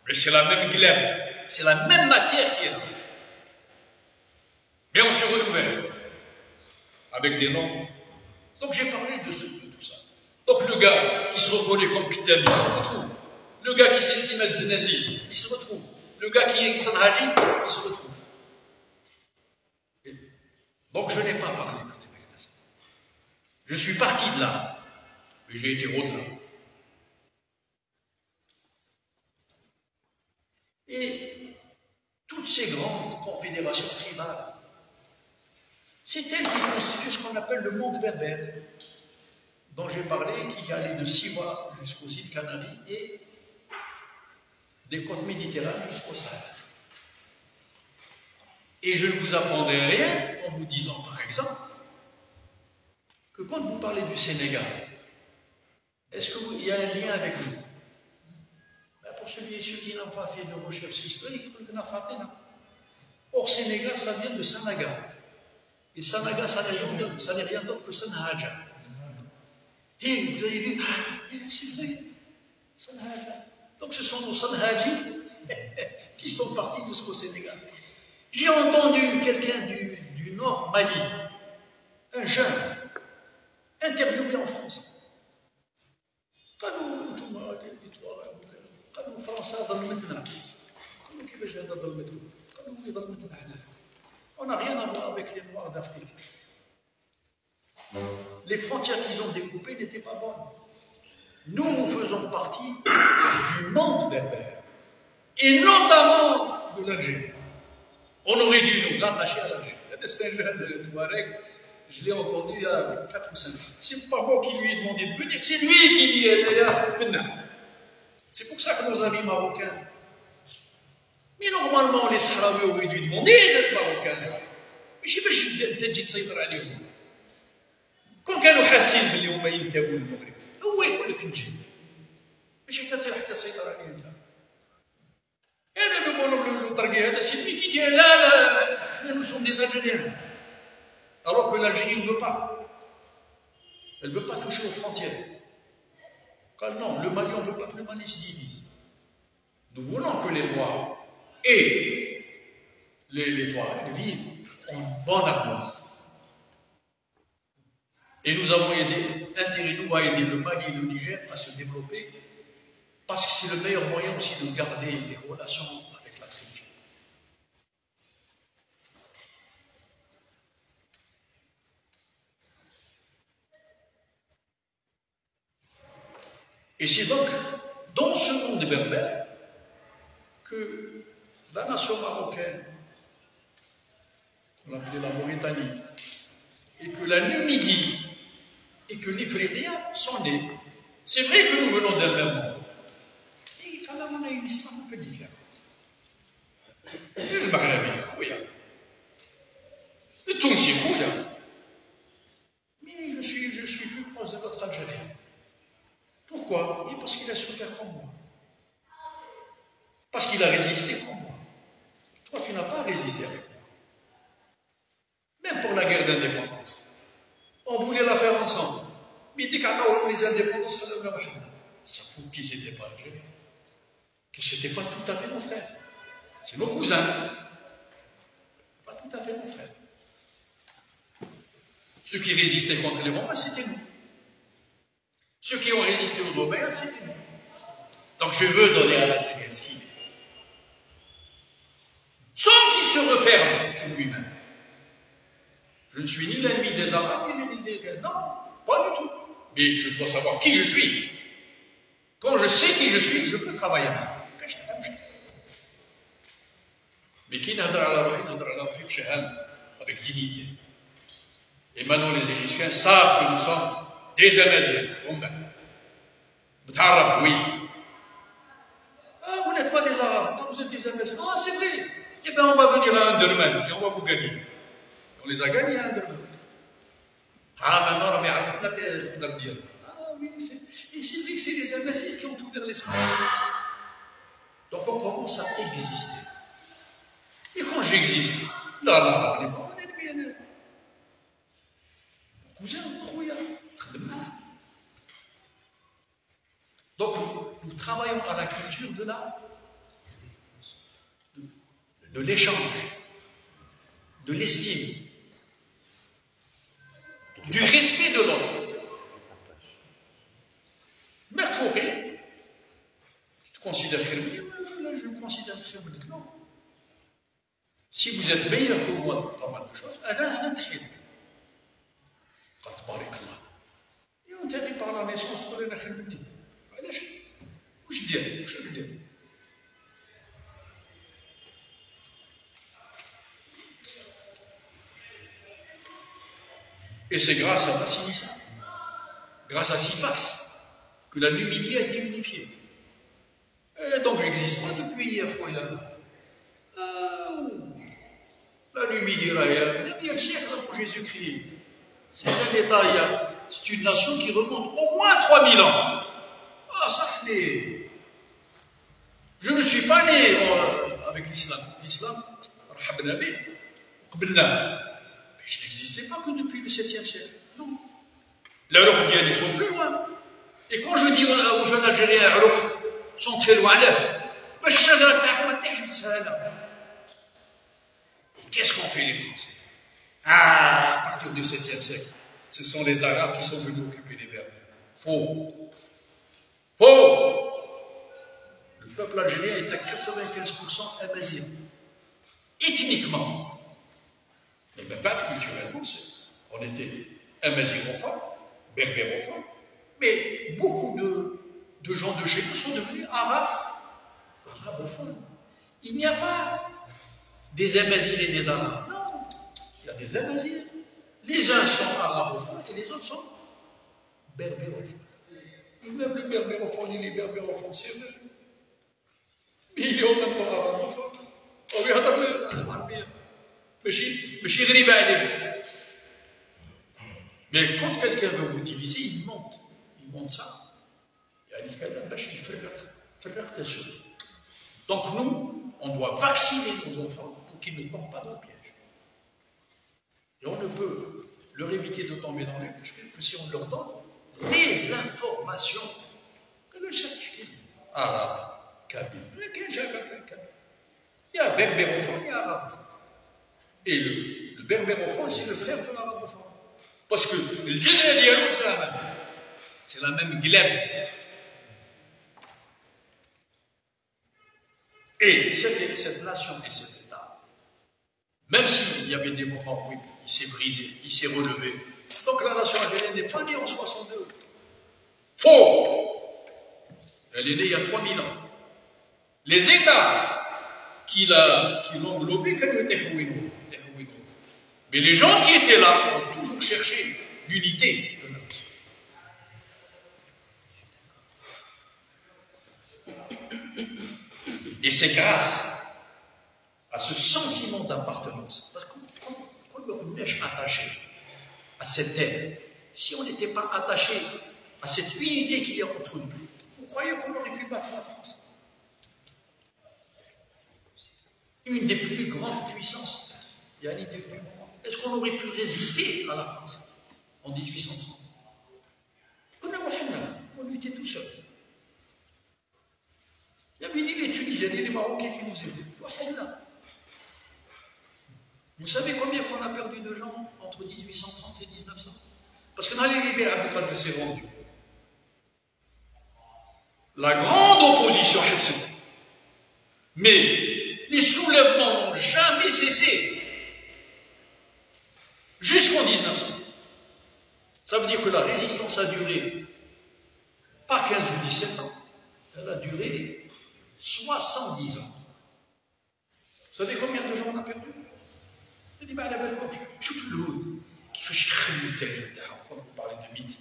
Mais c'est la même glaive, c'est la même matière qui est là. Mais on se renouvelle avec des noms. Donc j'ai parlé de tout ça. Donc le gars qui se reconnaît comme Kitabi, il se retrouve. Le gars qui s'estime al-Zinadi, il se retrouve. Le gars qui est Sanhaji, il se retrouve. Et donc je n'ai pas parlé que des Meknès. Je suis parti de là, mais j'ai été au-delà. Et toutes ces grandes confédérations tribales, c'est elles qui constituent ce qu'on appelle le monde berbère, dont j'ai parlé, qui allait de Siwa jusqu'aux îles Canaries et des côtes méditerranéennes jusqu'au Sahel. Et je ne vous apprendrai rien en vous disant, par exemple, que quand vous parlez du Sénégal, est-ce qu'il y a un lien avec nous? Pour ceux qui n'ont pas fait de recherche historique, or Sénégal, ça vient de Sanaga. Et Sanaga, ça n'est rien d'autre que Sanhaja. Et vous avez vu, c'est vrai, Sanhaja. Donc ce sont nos Sanhajis qui sont partis jusqu'au Sénégal. J'ai entendu quelqu'un du Nord Mali, un jeune, interviewé en France. On n'a rien à voir avec les Noirs d'Afrique. Les frontières qu'ils ont découpées n'étaient pas bonnes. Nous faisons partie du monde berbère, et notamment de l'Algérie. On aurait dû nous rattacher à l'Algérie. C'est un jeune Touareg, je l'ai entendu il y a 4 ou 5 ans. C'est pas moi qui lui ai demandé de venir, c'est lui qui dit maintenant. C'est pour ça que nos amis marocains. Mais normalement, les Sahraouis auraient dû demander d'être marocains. ماشي باش تجي تسيطر عليهم. كون كانوا حاسين باللي هما ينتموا للمغرب، هو يقول لك نجي. ماشي حتى تسيطر عليه انت. انا نقول له طرقي هذا سي lui qui dit لا احنا nous sommes des Algériens. Alors que l'Algérie ne veut pas. Elle ne veut pas toucher aux frontières. Quand non, le Mali, on ne veut pas que le Mali se divise. Nous voulons que les Noirs et les Touaregs vivent en bonne harmonie. Et nous avons intérêt, nous, à aider le Mali et le Niger à se développer, parce que c'est le meilleur moyen aussi de garder les relations avec l'Afrique. Et c'est donc dans ce monde berbère que la nation marocaine, on l'appelait la Mauritanie, et que la Numidie et que l'Ifriqiya sont nés. C'est vrai que nous venons d'un même monde. Et quand même, on a une histoire un peu différente. Le Maghrabi, Khouya. Le Tounsi, Khouya. Mais je suis plus proche de notre Algérien. Pourquoi? Et parce qu'il a souffert comme moi. Parce qu'il a résisté comme moi. Toi, tu n'as pas résisté avec moi. Même pour la guerre d'indépendance. On voulait la faire ensemble. Mais dès qu'on les indépendances, ça prouve qu'ils n'étaient pas algériens. Que ce n'était pas tout à fait mon frère. C'est nos cousins. Pas tout à fait mon frère. Ceux qui résistaient contre les Romains, c'était nous. Ceux qui ont résisté aux Omeyyades, c'était nous. Donc je veux donner à l'Algérien ce qu'il est. Sans qu'il se referme sur lui-même. Je ne suis ni l'ennemi des Arabes, ni l'ennemi des... Non, pas du tout. Mais je dois savoir qui je suis. Quand je sais qui je suis, je peux travailler avec. Mais qui n'a avec dignité. Et maintenant, les Égyptiens savent que nous sommes des Amaziens. Oui. Ah, vous n'êtes pas des Arabes. Non, vous êtes des Amaziens. Ah, c'est vrai. Eh bien, on va venir à Underman et on va vous gagner. On les a gagnés à Underman. Ah, maintenant, on a bien. Ah, oui, c'est vrai que c'est les Amaziens qui ont ouvert l'espace. Donc, on commence à exister. Et quand j'existe, là, on est bien. Cousin, Khouya, donc, nous travaillons à la culture de l'échange, de l'estime, du respect de l'autre. Merfouré, tu te considères Khirmi? Là, je me considère Khirmi. Non. Si vous êtes meilleur que moi dans pas mal de choses, أنا تخيلك. قد بارك الله. وأنت اللي par la naissance تقول أنا خير مني. علاش؟ واش دير؟ واش راك دير؟ Et c'est grâce à Bassinissa, grâce à Sifax, que la Numidie a été unifiée. Et donc j'existe pas depuis hier, la Numidie, il y a le siècle avant Jésus-Christ. C'est un État, c'est une nation qui remonte au moins 3000 ans. Ah, ça fait. Je ne suis pas né avec l'islam. L'islam, mais je n'existais pas que depuis le 7e siècle. Non. L'Europe, ils sont plus loin. Et quand je dis aux jeunes Algériens, l'Europe, sont très loin là. Qu'est-ce qu'ont fait les Français? Ah, à partir du 7e siècle, ce sont les Arabes qui sont venus occuper les Berbères. Faux. Faux. Le peuple algérien est à 95% amazigh. Ethniquement. Mais même pas culturellement, on était amazighophone, berbérophone, mais beaucoup de gens de chez nous sont devenus arabophones. Il n'y a pas des Amazirs et des Arabes. Non, il y a des Amazirs. Les uns sont arabophones et les autres sont berbérophones. Et même les berbérophones et les berbérophones, c'est vrai. Mais il est en même temps arabophone. On lui a donné l'arabie. Mais quand quelqu'un veut vous diviser, il monte ça. Donc nous, on doit vacciner nos enfants pour qu'ils ne tombent pas dans le piège. Et on ne peut leur éviter de tomber dans le piège que si on leur donne les informations. Arabe, kabyle. Il y a berbérophone, il y a arabophone. Et le berbérophone, c'est le frère de l'arabophone. Parce que le djihad, c'est la même. C'est la même glèbe. Et cette nation et cet État, même s'il y avait des moments où il s'est brisé, il s'est relevé. Donc la nation algérienne n'est pas née en 62. Faux! Elle est née il y a 3000 ans. Les États qui l'ont englobé, Mais les gens qui étaient là ont toujours cherché l'unité de la nation. Et c'est grâce à ce sentiment d'appartenance, parce qu'on ne est pas attaché à cette terre. Si on n'était pas attaché à cette unité qu'il y a entre nous, vous croyez qu'on aurait pu battre la France? Une des plus grandes puissances, il y a l'idée du moment. Est-ce qu'on aurait pu résister à la France en 1830? On était tout seul. Il y avait ni les Tunisiens ni les Marocains qui nous aidaient. Vous savez combien qu'on a perdu de gens entre 1830 et 1900? Parce que dans les libéraux, Abdelkader s'est rendu. La grande opposition, mais les soulèvements n'ont jamais cessé jusqu'en 1900. Ça veut dire que la résistance a duré pas 15 ou 17 ans, elle a duré 70 ans. Vous savez combien de gens on a perdu? Je dis, على بالكم شوف اليهود كيفاش يخلوا التاريخ تاعهم. Quand vous parlez de mythe,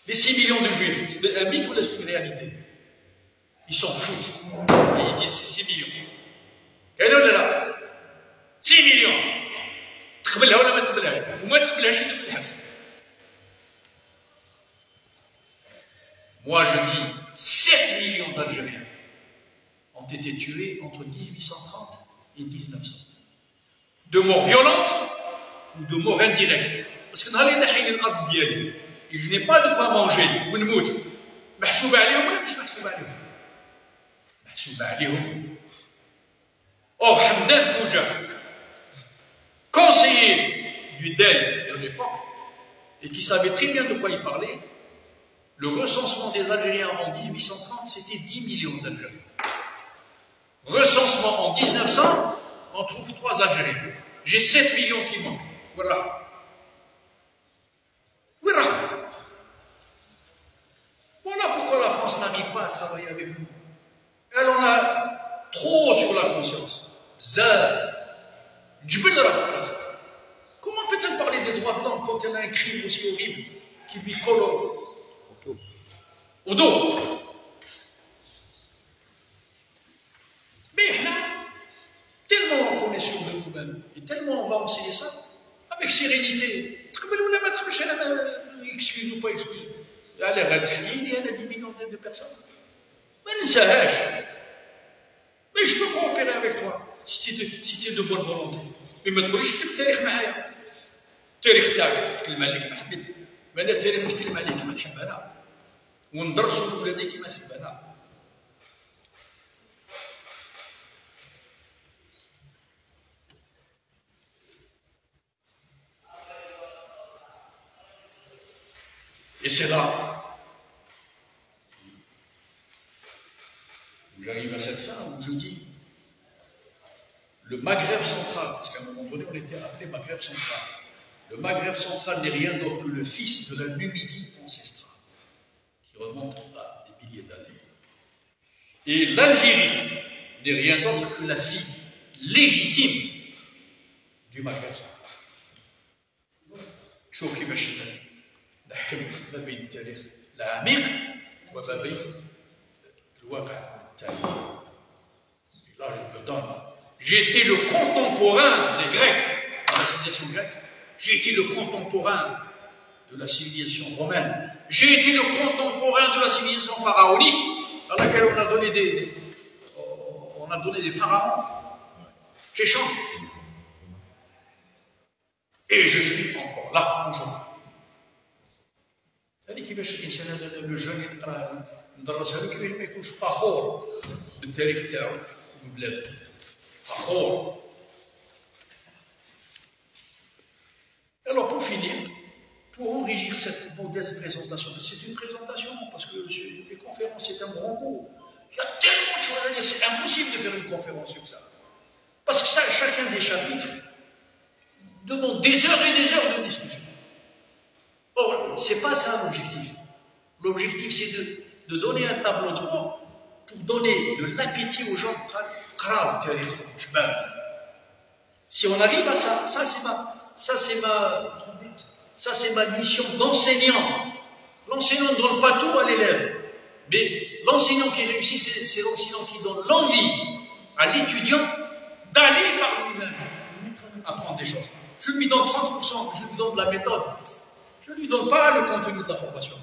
les 6 millions de juifs, c'est un mythe ou c'est une réalité? Ils s'en foutent. Et ils disent c'est 6 millions. كاين ولا لا؟ 6 millions. تقبلها ولا ما تقبلهاش؟ وما تقبلهاش يدخل الحبس. Moi je dis 7 millions d'Algériens ont été tués entre 1830 et 1900. De morts violentes ou de morts indirectes. Parce que dans les نحيل الأرض ديالي, je n'ai pas de quoi manger ونموت. محسوب عليهم ولا مش محسوب عليهم؟ محسوب عليهم. Or, Hamdan Fouja, conseiller du DEL de l'époque, et qui savait très bien de quoi il parlait, le recensement des Algériens en 1830, c'était 10 millions d'Algériens. Recensement en 1900, on trouve 3 Algériens. J'ai 7 millions qui manquent. Voilà. Voilà pourquoi la France n'arrive pas à travailler avec nous. Elle en a trop sur la conscience. Comment peut-elle parler des droits de l'homme quand elle a un crime aussi horrible qui lui colle au dos? Mais là, tellement on est sûr de nous-mêmes et tellement on va enseigner ça avec sérénité. Excuse ou pas excuse. Allez, il y a 10 millions de personnes. Mais je peux coopérer avec toi si tu es de bonne volonté. Mais ما تقوليش كتب التاريخ معايا. التاريخ تاعك تتكلم عليه كما حبيت. ما انا التاريخ نتكلم عليه كما نحب انا. وندرسوا لولادي كما نحب انا. Et c'est là où j'arrive à cette fin où je dis le Maghreb central, parce qu'à un moment donné on était appelé Maghreb central. Le Maghreb central n'est rien d'autre que le fils de la Numidie ancestrale, qui remonte à des milliers d'années. Et l'Algérie n'est rien d'autre que la fille légitime du Maghreb central. شوف كيفاش نحكم ما بين التاريخ العميق وما بين الواقع التاريخي. Là, je me donne. J'ai été le contemporain des Grecs, dans la civilisation grecque. J'ai été le contemporain de la civilisation romaine. J'ai été le contemporain de la civilisation pharaonique, dans laquelle on a donné des pharaons. J'ai changé. Et je suis encore là aujourd'hui. هذه كيفاش الانسان هذا لو جون يقرا ندرسها له كيفاش ما يكونش فخور بالتاريخ تاعو وبلاده. فخور. Alors pour finir, pour enrichir cette modeste présentation, c'est une présentation parce que les conférences c'est un grand mot. Il y a tellement de choses à dire, c'est impossible de faire une conférence sur ça. Parce que ça, chacun des chapitres demande des heures et des heures de discussion. Or, ce n'est pas ça l'objectif. L'objectif, c'est de donner un tableau de bord pour donner de l'appétit aux gens. Si on arrive à ça, ça c'est Ça c'est ma mission d'enseignant. L'enseignant ne donne pas tout à l'élève, mais l'enseignant qui réussit, c'est l'enseignant qui donne l'envie à l'étudiant d'aller par lui-même apprendre des choses. Je lui donne 30%, je lui donne de la méthode. Je ne lui donne pas le contenu de la formation.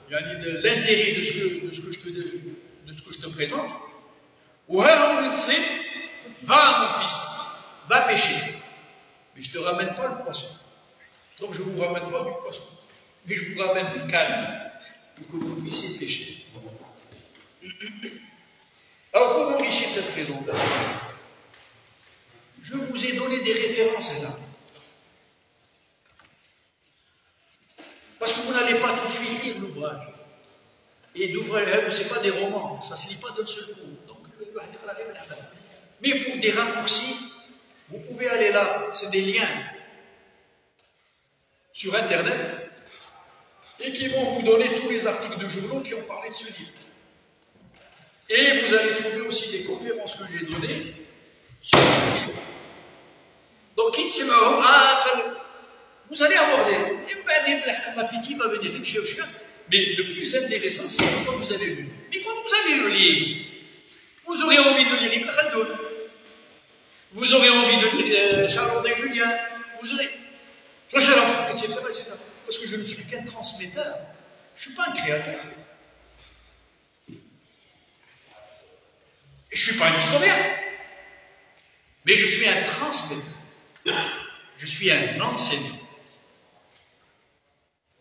L'intérêt de ce que je te présente. Va mon fils, va pêcher. Mais je ne te ramène pas le poisson. Donc je ne vous ramène pas du poisson. Mais je vous ramène du calme pour que vous puissiez pêcher. Alors pour enrichir cette présentation, je vous ai donné des références là. Parce que vous n'allez pas tout de suite lire l'ouvrage. Et l'ouvrage, ce n'est pas des romans, ça ne se lit pas d'un seul coup. Donc, mais pour des raccourcis, vous pouvez aller là, c'est des liens sur Internet et qui vont vous donner tous les articles de journaux qui ont parlé de ce livre. Et vous allez trouver aussi des conférences que j'ai données sur ce livre. Donc, vous allez aborder. L'appétit va venir, mais le plus intéressant, c'est quand vous allez le lire. Mais quand vous allez le lire, vous aurez envie de lire Ibn Khaldoun. Vous aurez envie de lire Charles et Julien. Vous aurez. Etc. Parce que je ne suis qu'un transmetteur. Je ne suis pas un créateur. Et je ne suis pas un historien. Mais je suis un transmetteur. Je suis un enseignant.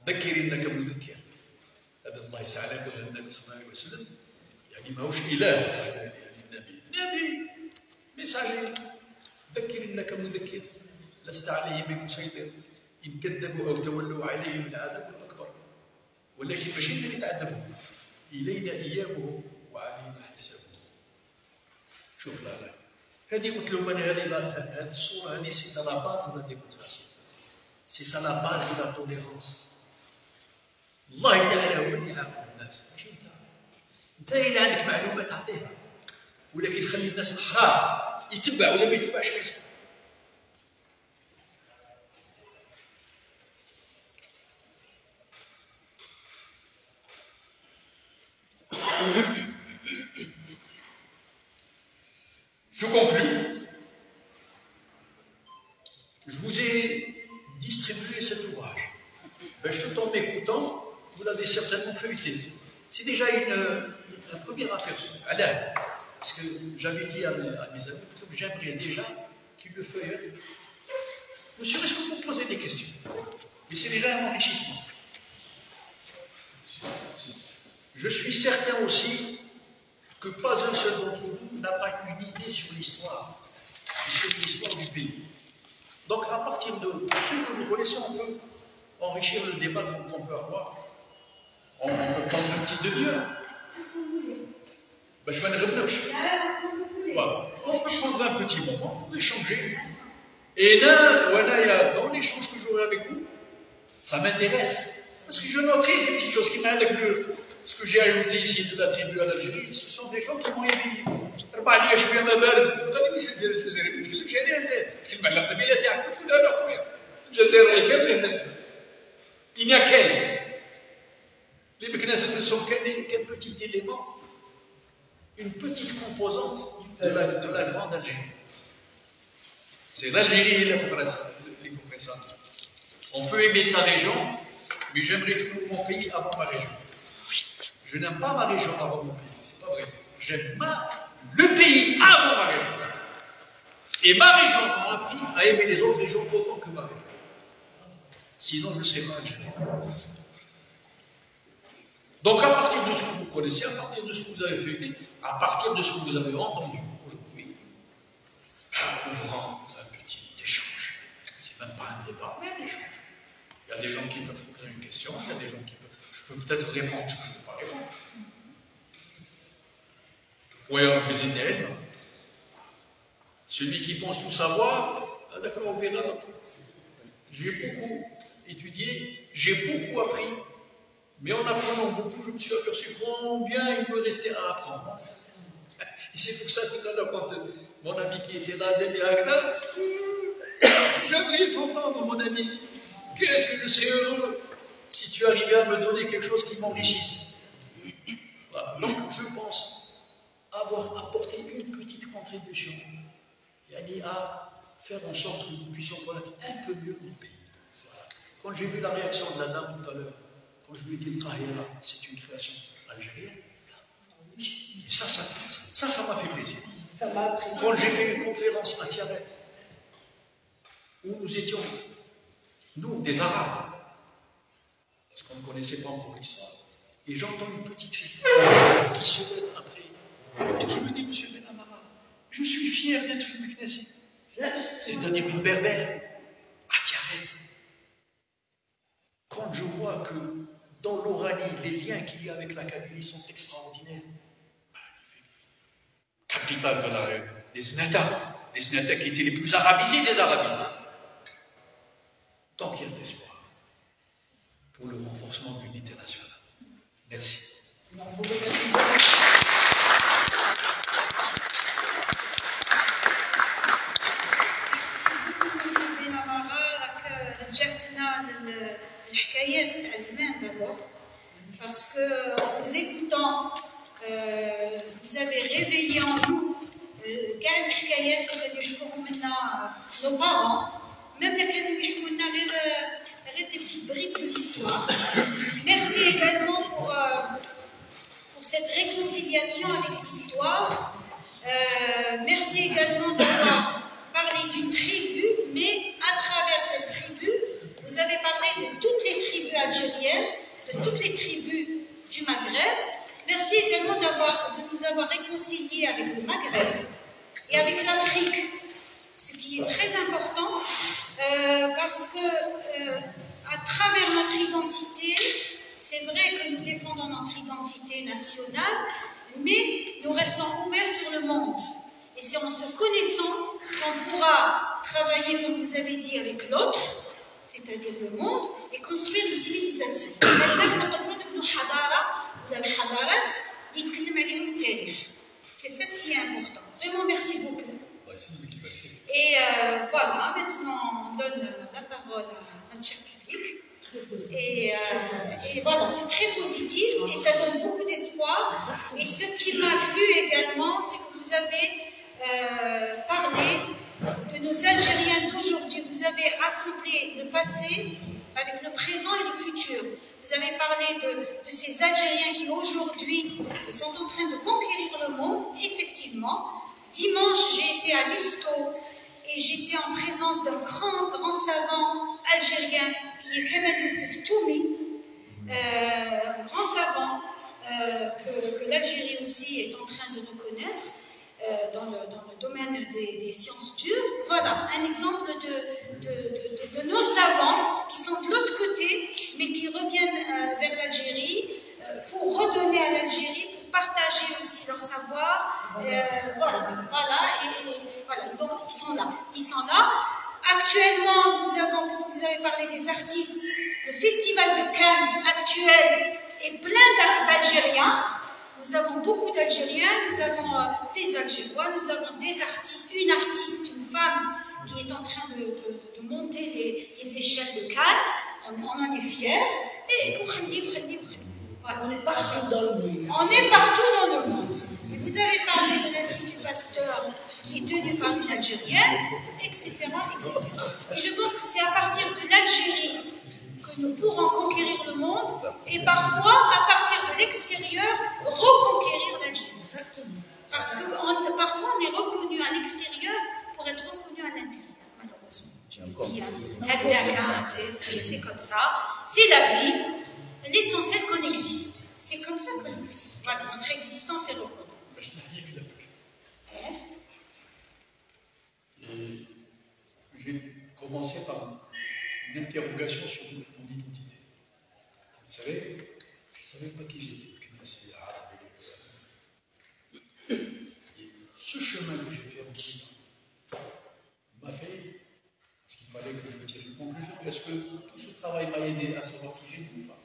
ذكر انك مذكر هذا الله يسعى لك النبي صلى الله عليه وسلم يعني ماهوش اله يعني النبي ميساجي ذكر انك مذكر لست عليه بمسيطر ان كذبوا او تولوا عليهم العذاب الاكبر ولكن ماشي انت اللي تعذبوا الينا ايابهم وعلينا حسابهم. شوف لا هذه قلت لهم انا هذه الصوره هذه سي لا باز دو لا ديموكراسي سي لا باز دو لا توليرونس. الله تعالى هو اللي يعاون الناس ماشي انت اللي عندك معلومات تعطيها ولكن خلي الناس احرار يتبع ولا ما يتبعش كيشتغل. Je conclus. Je vous ai distribué cet ouvrage. Tout en m'écoutant, vous l'avez certainement feuilleté. C'est déjà un premier aperçu. Parce que j'avais dit à mes amis que j'aimerais déjà qu'ils le feuilletent. Monsieur, est-ce que vous posez des questions? Mais c'est déjà un enrichissement. Je suis certain aussi que pas un seul d'entre vous n'a pas une idée sur l'histoire du pays. Donc, à partir de ce que vous connaissez, on peut enrichir le débat qu'on peut avoir. On peut prendre une petite demi-heure. Je vais voilà. On peut prendre un petit moment pour échanger. Et là, dans l'échange que j'aurai avec vous, ça m'intéresse. Parce que je noterai des petites choses qui m'aident avec ce que j'ai ajouté ici de la tribu à l'Algérie. Ce sont des gens qui m'ont aidé. Il n'y a les mécanismes ne sont qu'un petit élément, une petite composante de la grande Algérie. C'est l'Algérie et il faut faire ça. On peut aimer sa région, mais j'aimerais toujours mon pays avant ma région. Je n'aime pas ma région avant mon pays, c'est pas vrai. J'aime le pays avant ma région. Et ma région m'a appris à aimer les autres régions autant que ma région. Sinon, je ne serais pas algérien. Donc, à partir de ce que vous connaissez, à partir de ce que vous avez feuilleté, à partir de ce que vous avez entendu aujourd'hui, ouvrant un petit échange. C'est même pas un débat, mais un échange. Il y a des gens qui peuvent poser une question, il y a des gens qui peuvent. Je peux peut-être répondre, je ne peux pas répondre. Ou alors, celui qui pense tout savoir, d'accord, on verra. J'ai beaucoup étudié, j'ai beaucoup appris. Mais en apprenant beaucoup, je me suis aperçu combien il me restait à apprendre. Et c'est pour ça, tout à l'heure, quand mon ami qui était là, Deli Agda, j'aimerais t'entendre, mon ami. Qu'est-ce que je serais heureux si tu arrivais à me donner quelque chose qui m'enrichisse. Voilà. Donc, je pense avoir apporté une petite contribution à faire en sorte que nous puissions connaître un peu mieux notre pays. Voilà. Quand j'ai vu la réaction de la dame tout à l'heure, quand je lui ai dit le Kahira, c'est une création algérienne, et ça m'a fait plaisir. Quand j'ai fait une conférence à Tiaret, où nous étions, nous, des Arabes, parce qu'on ne connaissait pas encore l'histoire, et j'entends une petite fille qui se lève après et qui me dit, Monsieur Benamara, je suis fier d'être une Meknessi, c'est-à-dire une berbère, à Tiaret. Quand je vois que dans l'Oranie, les liens qu'il y a avec la Kabylie sont extraordinaires, capitale des Znata qui étaient les plus arabisés des arabisés. Tant qu'il y a de l'espoir pour le renforcement de l'unité nationale. Merci. Parce que en vous écoutant, vous avez réveillé en nous nos parents, même les des petites briques de l'histoire. Merci également pour cette réconciliation avec l'histoire. Merci également d'avoir parlé d'une tribu, mais à travers cette tribu, vous avez parlé de toutes les tribus algériennes, de toutes les tribus du Maghreb. Merci également de nous avoir réconciliés avec le Maghreb et avec l'Afrique, ce qui est très important parce que à travers notre identité, c'est vrai que nous défendons notre identité nationale, mais nous restons ouverts sur le monde. Et c'est en se connaissant qu'on pourra travailler, comme vous avez dit, avec l'autre, c'est-à-dire le monde, et construire une civilisation. C'est ça ce qui est important. Vraiment, merci beaucoup. Et voilà, maintenant on donne la parole à notre cher public. Et voilà, c'est très positif et ça donne beaucoup d'espoir. Et ce qui m'a plu également, c'est que vous avez parlé de nos Algériens d'aujourd'hui. Vous avez assemblé le passé avec le présent et le futur. Vous avez parlé de ces Algériens qui aujourd'hui sont en train de conquérir le monde. Effectivement, dimanche, j'ai été à Listo et j'étais en présence d'un grand savant algérien qui est Kemal Youssef Toumi, un grand savant que l'Algérie aussi est en train de reconnaître dans le domaine des sciences dures. Voilà, un exemple de nos savants qui sont de l'autre côté, mais qui reviennent vers l'Algérie pour redonner à l'Algérie, pour partager aussi leur savoir. Ils sont là. Actuellement, puisque vous avez parlé des artistes, le festival de Cannes actuel est plein d'Algériens. Nous avons beaucoup d'Algériens, nous avons des Algérois, nous avons des artistes, une artiste, une femme qui est en train de monter les échelles de Cannes. On en est fiers. Et voilà. On est partout dans le monde. On est partout dans le monde. Et vous avez parlé de l'Institut Pasteur qui est tenu par une Algérienne, etc., etc. Et je pense que c'est à partir de l'Algérie que nous pourrons conquérir le monde et parfois, à partir de l'extérieur, reconquérir l'Algérie. Parce que parfois, on est reconnu à l'extérieur pour être reconnu à l'intérieur, malheureusement. C'est comme ça. C'est la vie. L'essentiel qu'on existe. C'est comme ça qu'on existe. Voilà, notre existence est reconnue. J'ai commencé par une interrogation sur mon identité. Vous savez, je ne savais pas qui j'étais. Et ce chemin que j'ai fait en 10 ans m'a fait, parce qu'il fallait que je tire une conclusion. Est-ce que tout ce travail m'a aidé à savoir qui j'étais ou pas?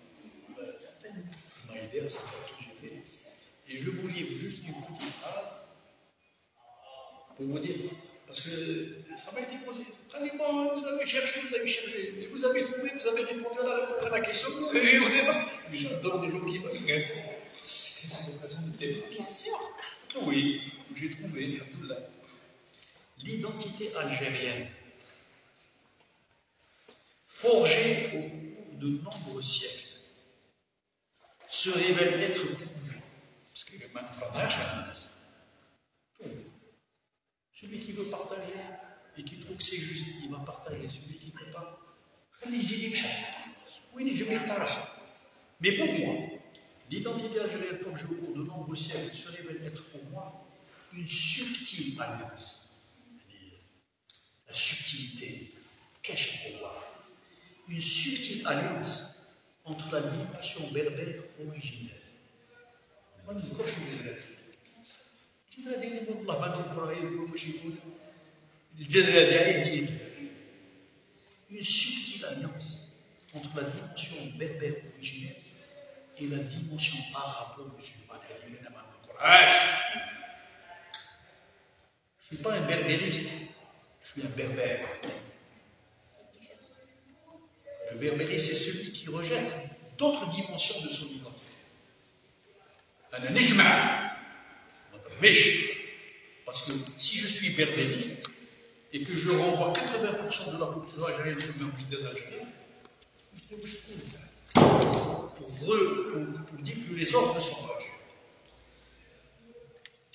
Certainement. Il m'a aidé à savoir qui j'étais. Et je vous livre juste une petite phrase pour vous dire, parce que ça m'a été posé. Allez, bon, vous avez cherché, et vous avez trouvé, vous avez répondu à la question, vous avez eu au débat. Mais j'adore des gens qui m'intéressent. C'est l'occasion de débat. Bien sûr. Oui, j'ai trouvé, alhamdoulilah, l'identité algérienne, forgée au cours de nombreux siècles, se révèle être pour nous. Parce que le manfradage, celui qui veut partager et qui trouve que c'est juste, il va partager. Celui qui ne peut pas, mais pour moi, l'identité algérienne forgée au cours de nombreux siècles se révèle être pour moi une subtile alliance. La subtilité, cache pour moi, une subtile alliance entre la dimension berbère originelle. Une subtile alliance entre la dimension berbère originelle et la dimension arabo-musulmane. Je ne suis pas un berbériste, je suis un berbère. Le berbériste, c'est celui qui rejette d'autres dimensions de son identité. Parce que si je suis berbériste et que je renvoie 80% de la population algérienne sur le des Algériens, pour dire que les autres ne sont pas algériens.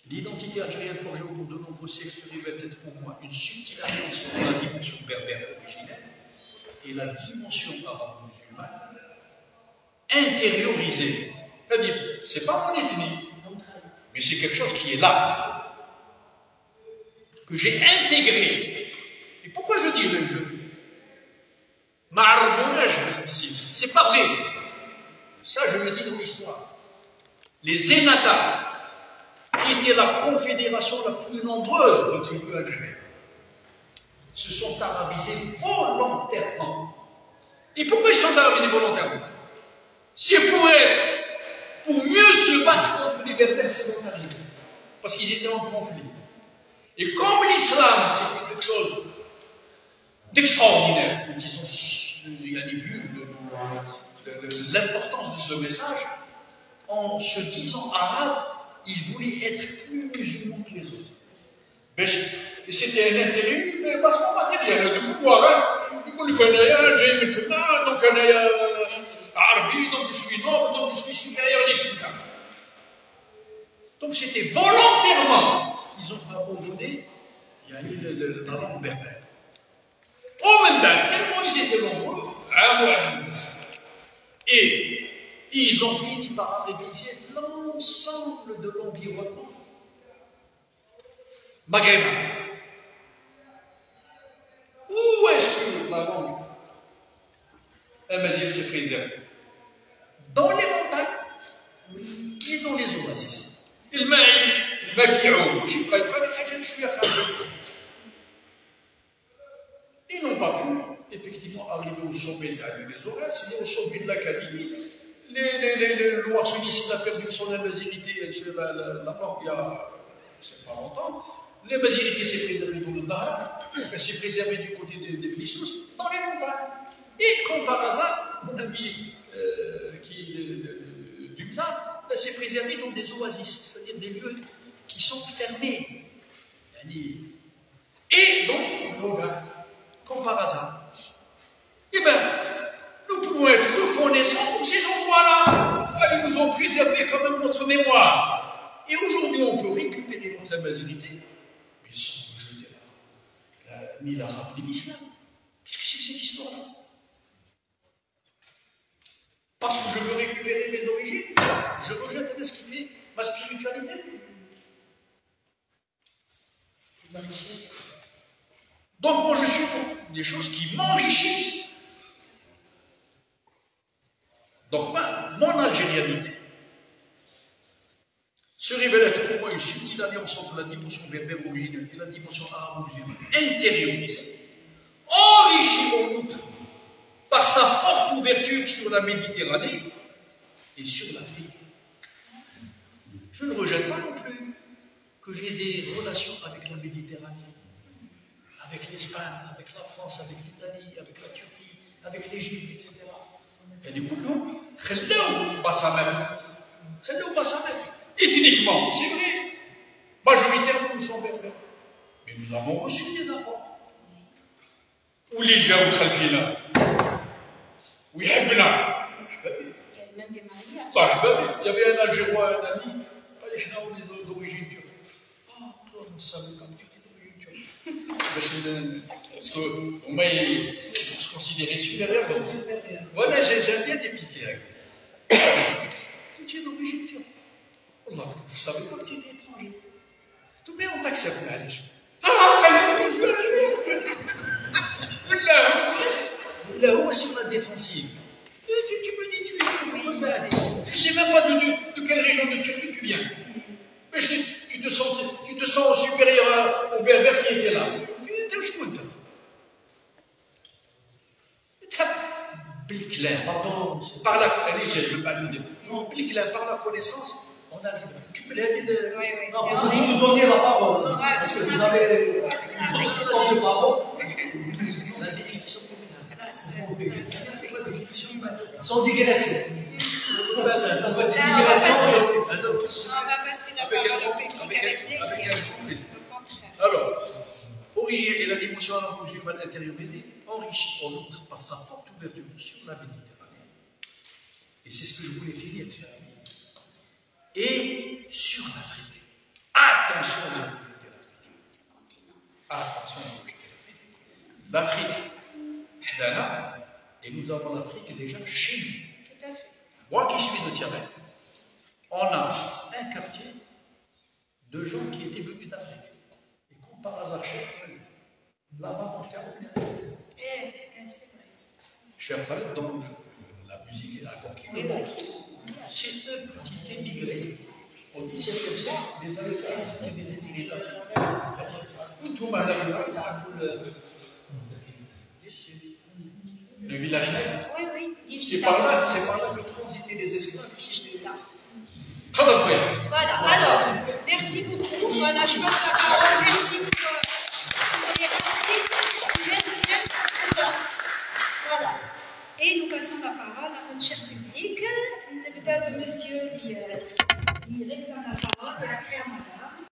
L'identité algérienne forgée au cours de nombreux siècles se révèle être pour moi une subtile alliance entre la dimension berbère originelle et la dimension arabo-musulmane intériorisée. C'est-à-dire, ce n'est pas mon ethnie, mais c'est quelque chose qui est là, que j'ai intégré. Et pourquoi je dis le jeu? C'est pas vrai. Ça, je le dis dans l'histoire. Les Zenata, qui étaient la confédération la plus nombreuse de tribus algériennes, se sont arabisés volontairement. Et pourquoi ils se sont arabisés volontairement? C'est pour mieux se battre contre les berbères sédentarisés, parce qu'ils étaient en conflit. Et comme l'islam, c'était quelque chose d'extraordinaire, quand ils ont vu l'importance de ce message, en se disant arabe, ils voulaient être plus musulmans que les autres. Et c'était un intérêt bassement matériel, de pouvoir. Il faut le connaître, j'ai maintenant, donc on est arabe, donc je suis noble, donc je suis supérieur à l'équipe. Donc c'était volontairement qu'ils ont abandonné la langue berbère. Oh, maintenant, tellement ils étaient nombreux, et ils ont fini par arabiser l'ensemble de l'environnement maghrébin. Où est-ce que la langue amazigh s'est préservée? Dans les montagnes et dans les oasis. Ils n'ont pas pu, effectivement, arriver au sommet des Azores, au sommet de l'Académie. Le Loir Sunnis a perdu son amazirité, la langue il y a pas longtemps. L'amazirité s'est préservée dans le Nahar, elle s'est préservée du côté des Blissous, dans les montagnes. Et comme par hasard, mon ami du Mzab, elle s'est préservée dans des oasis, c'est-à-dire des lieux qui sont fermés. Et donc, comme par hasard, eh bien, nous pouvons être reconnaissants pour ces endroits-là. Ils nous ont préservé quand même notre mémoire. Et aujourd'hui, on peut récupérer notre amazirité, mais sans jeter ni l'arabe ni l'islam. Qu'est-ce que c'est que cette histoire-là? Parce que je veux récupérer mes origines, je rejette ce qui fait ma spiritualité. Donc moi je suis pour des choses qui m'enrichissent. Donc mon algérianité se révèle être pour moi une subtile alliance entre la dimension berbère originelle et la dimension arabo-musulmane intériorisée, enrichie en outre par sa forte ouverture sur la Méditerranée et sur l'Afrique. Je ne rejette pas non plus que j'ai des relations avec la Méditerranée, avec l'Espagne, avec la France, avec l'Italie, avec la Turquie, avec l'Égypte, etc. يعني كلهم خلاو بصمات ethniquement, c'est vrai. Majoritairement, nous sommes berbères. Mais nous avons reçu des apports. Où les gens خلفينا ويحبنا. Même des mariages. Il y avait un Algérois, un ami, on est d'origine turque. Ah, toi, on savait pas que tu étais d'origine turque. Parce qu'on se considérait supérieur. Voilà, j'aime bien des petits règles. Tu es d'origine turque. Je ne savais pas que tu étais étranger. Tout bien, on t'accepte, معليش. Là, où est-ce qu'on a défensive? Tu me dis, tu es étranger. Je ne sais même pas de quelle région de Turquie tu viens. Mais tu te sens supérieur au berbère qui était là. Tu es où pardon, par la connaissance, on arrive. Tu peux l'aider de. Non, vous nous donnez la parole. Parce que vous avez le temps de parole. La définition communale. Sans digression. On va passer la parole au public avec plaisir. Alors, origine et la dimension musulmane intériorisée enrichit en outre par sa forte ouverture sur la Méditerranée. Et c'est ce que je voulais finir, cher ami. Et sur l'Afrique. Attention à ne pas rejeter l'Afrique. Attention à ne pas rejeter l'Afrique. L'Afrique, Hadana, et nous avons l'Afrique déjà chez nous. Tout à fait. Moi qui suis de Tiamet, on a un quartier de gens qui étaient venus d'Afrique. Et comme par hasard, là-bas, on termine. C'est vrai. Cher Khaled, dans la musique et la conquête, c'est un petit émigré. Au XVIIe siècle, les Africains, c'était des émigrés d'Afrique. Le village net. Oui, c'est par là que transitaient les esclaves. Voilà, alors, merci beaucoup. Voilà, je passe la parole. Merci.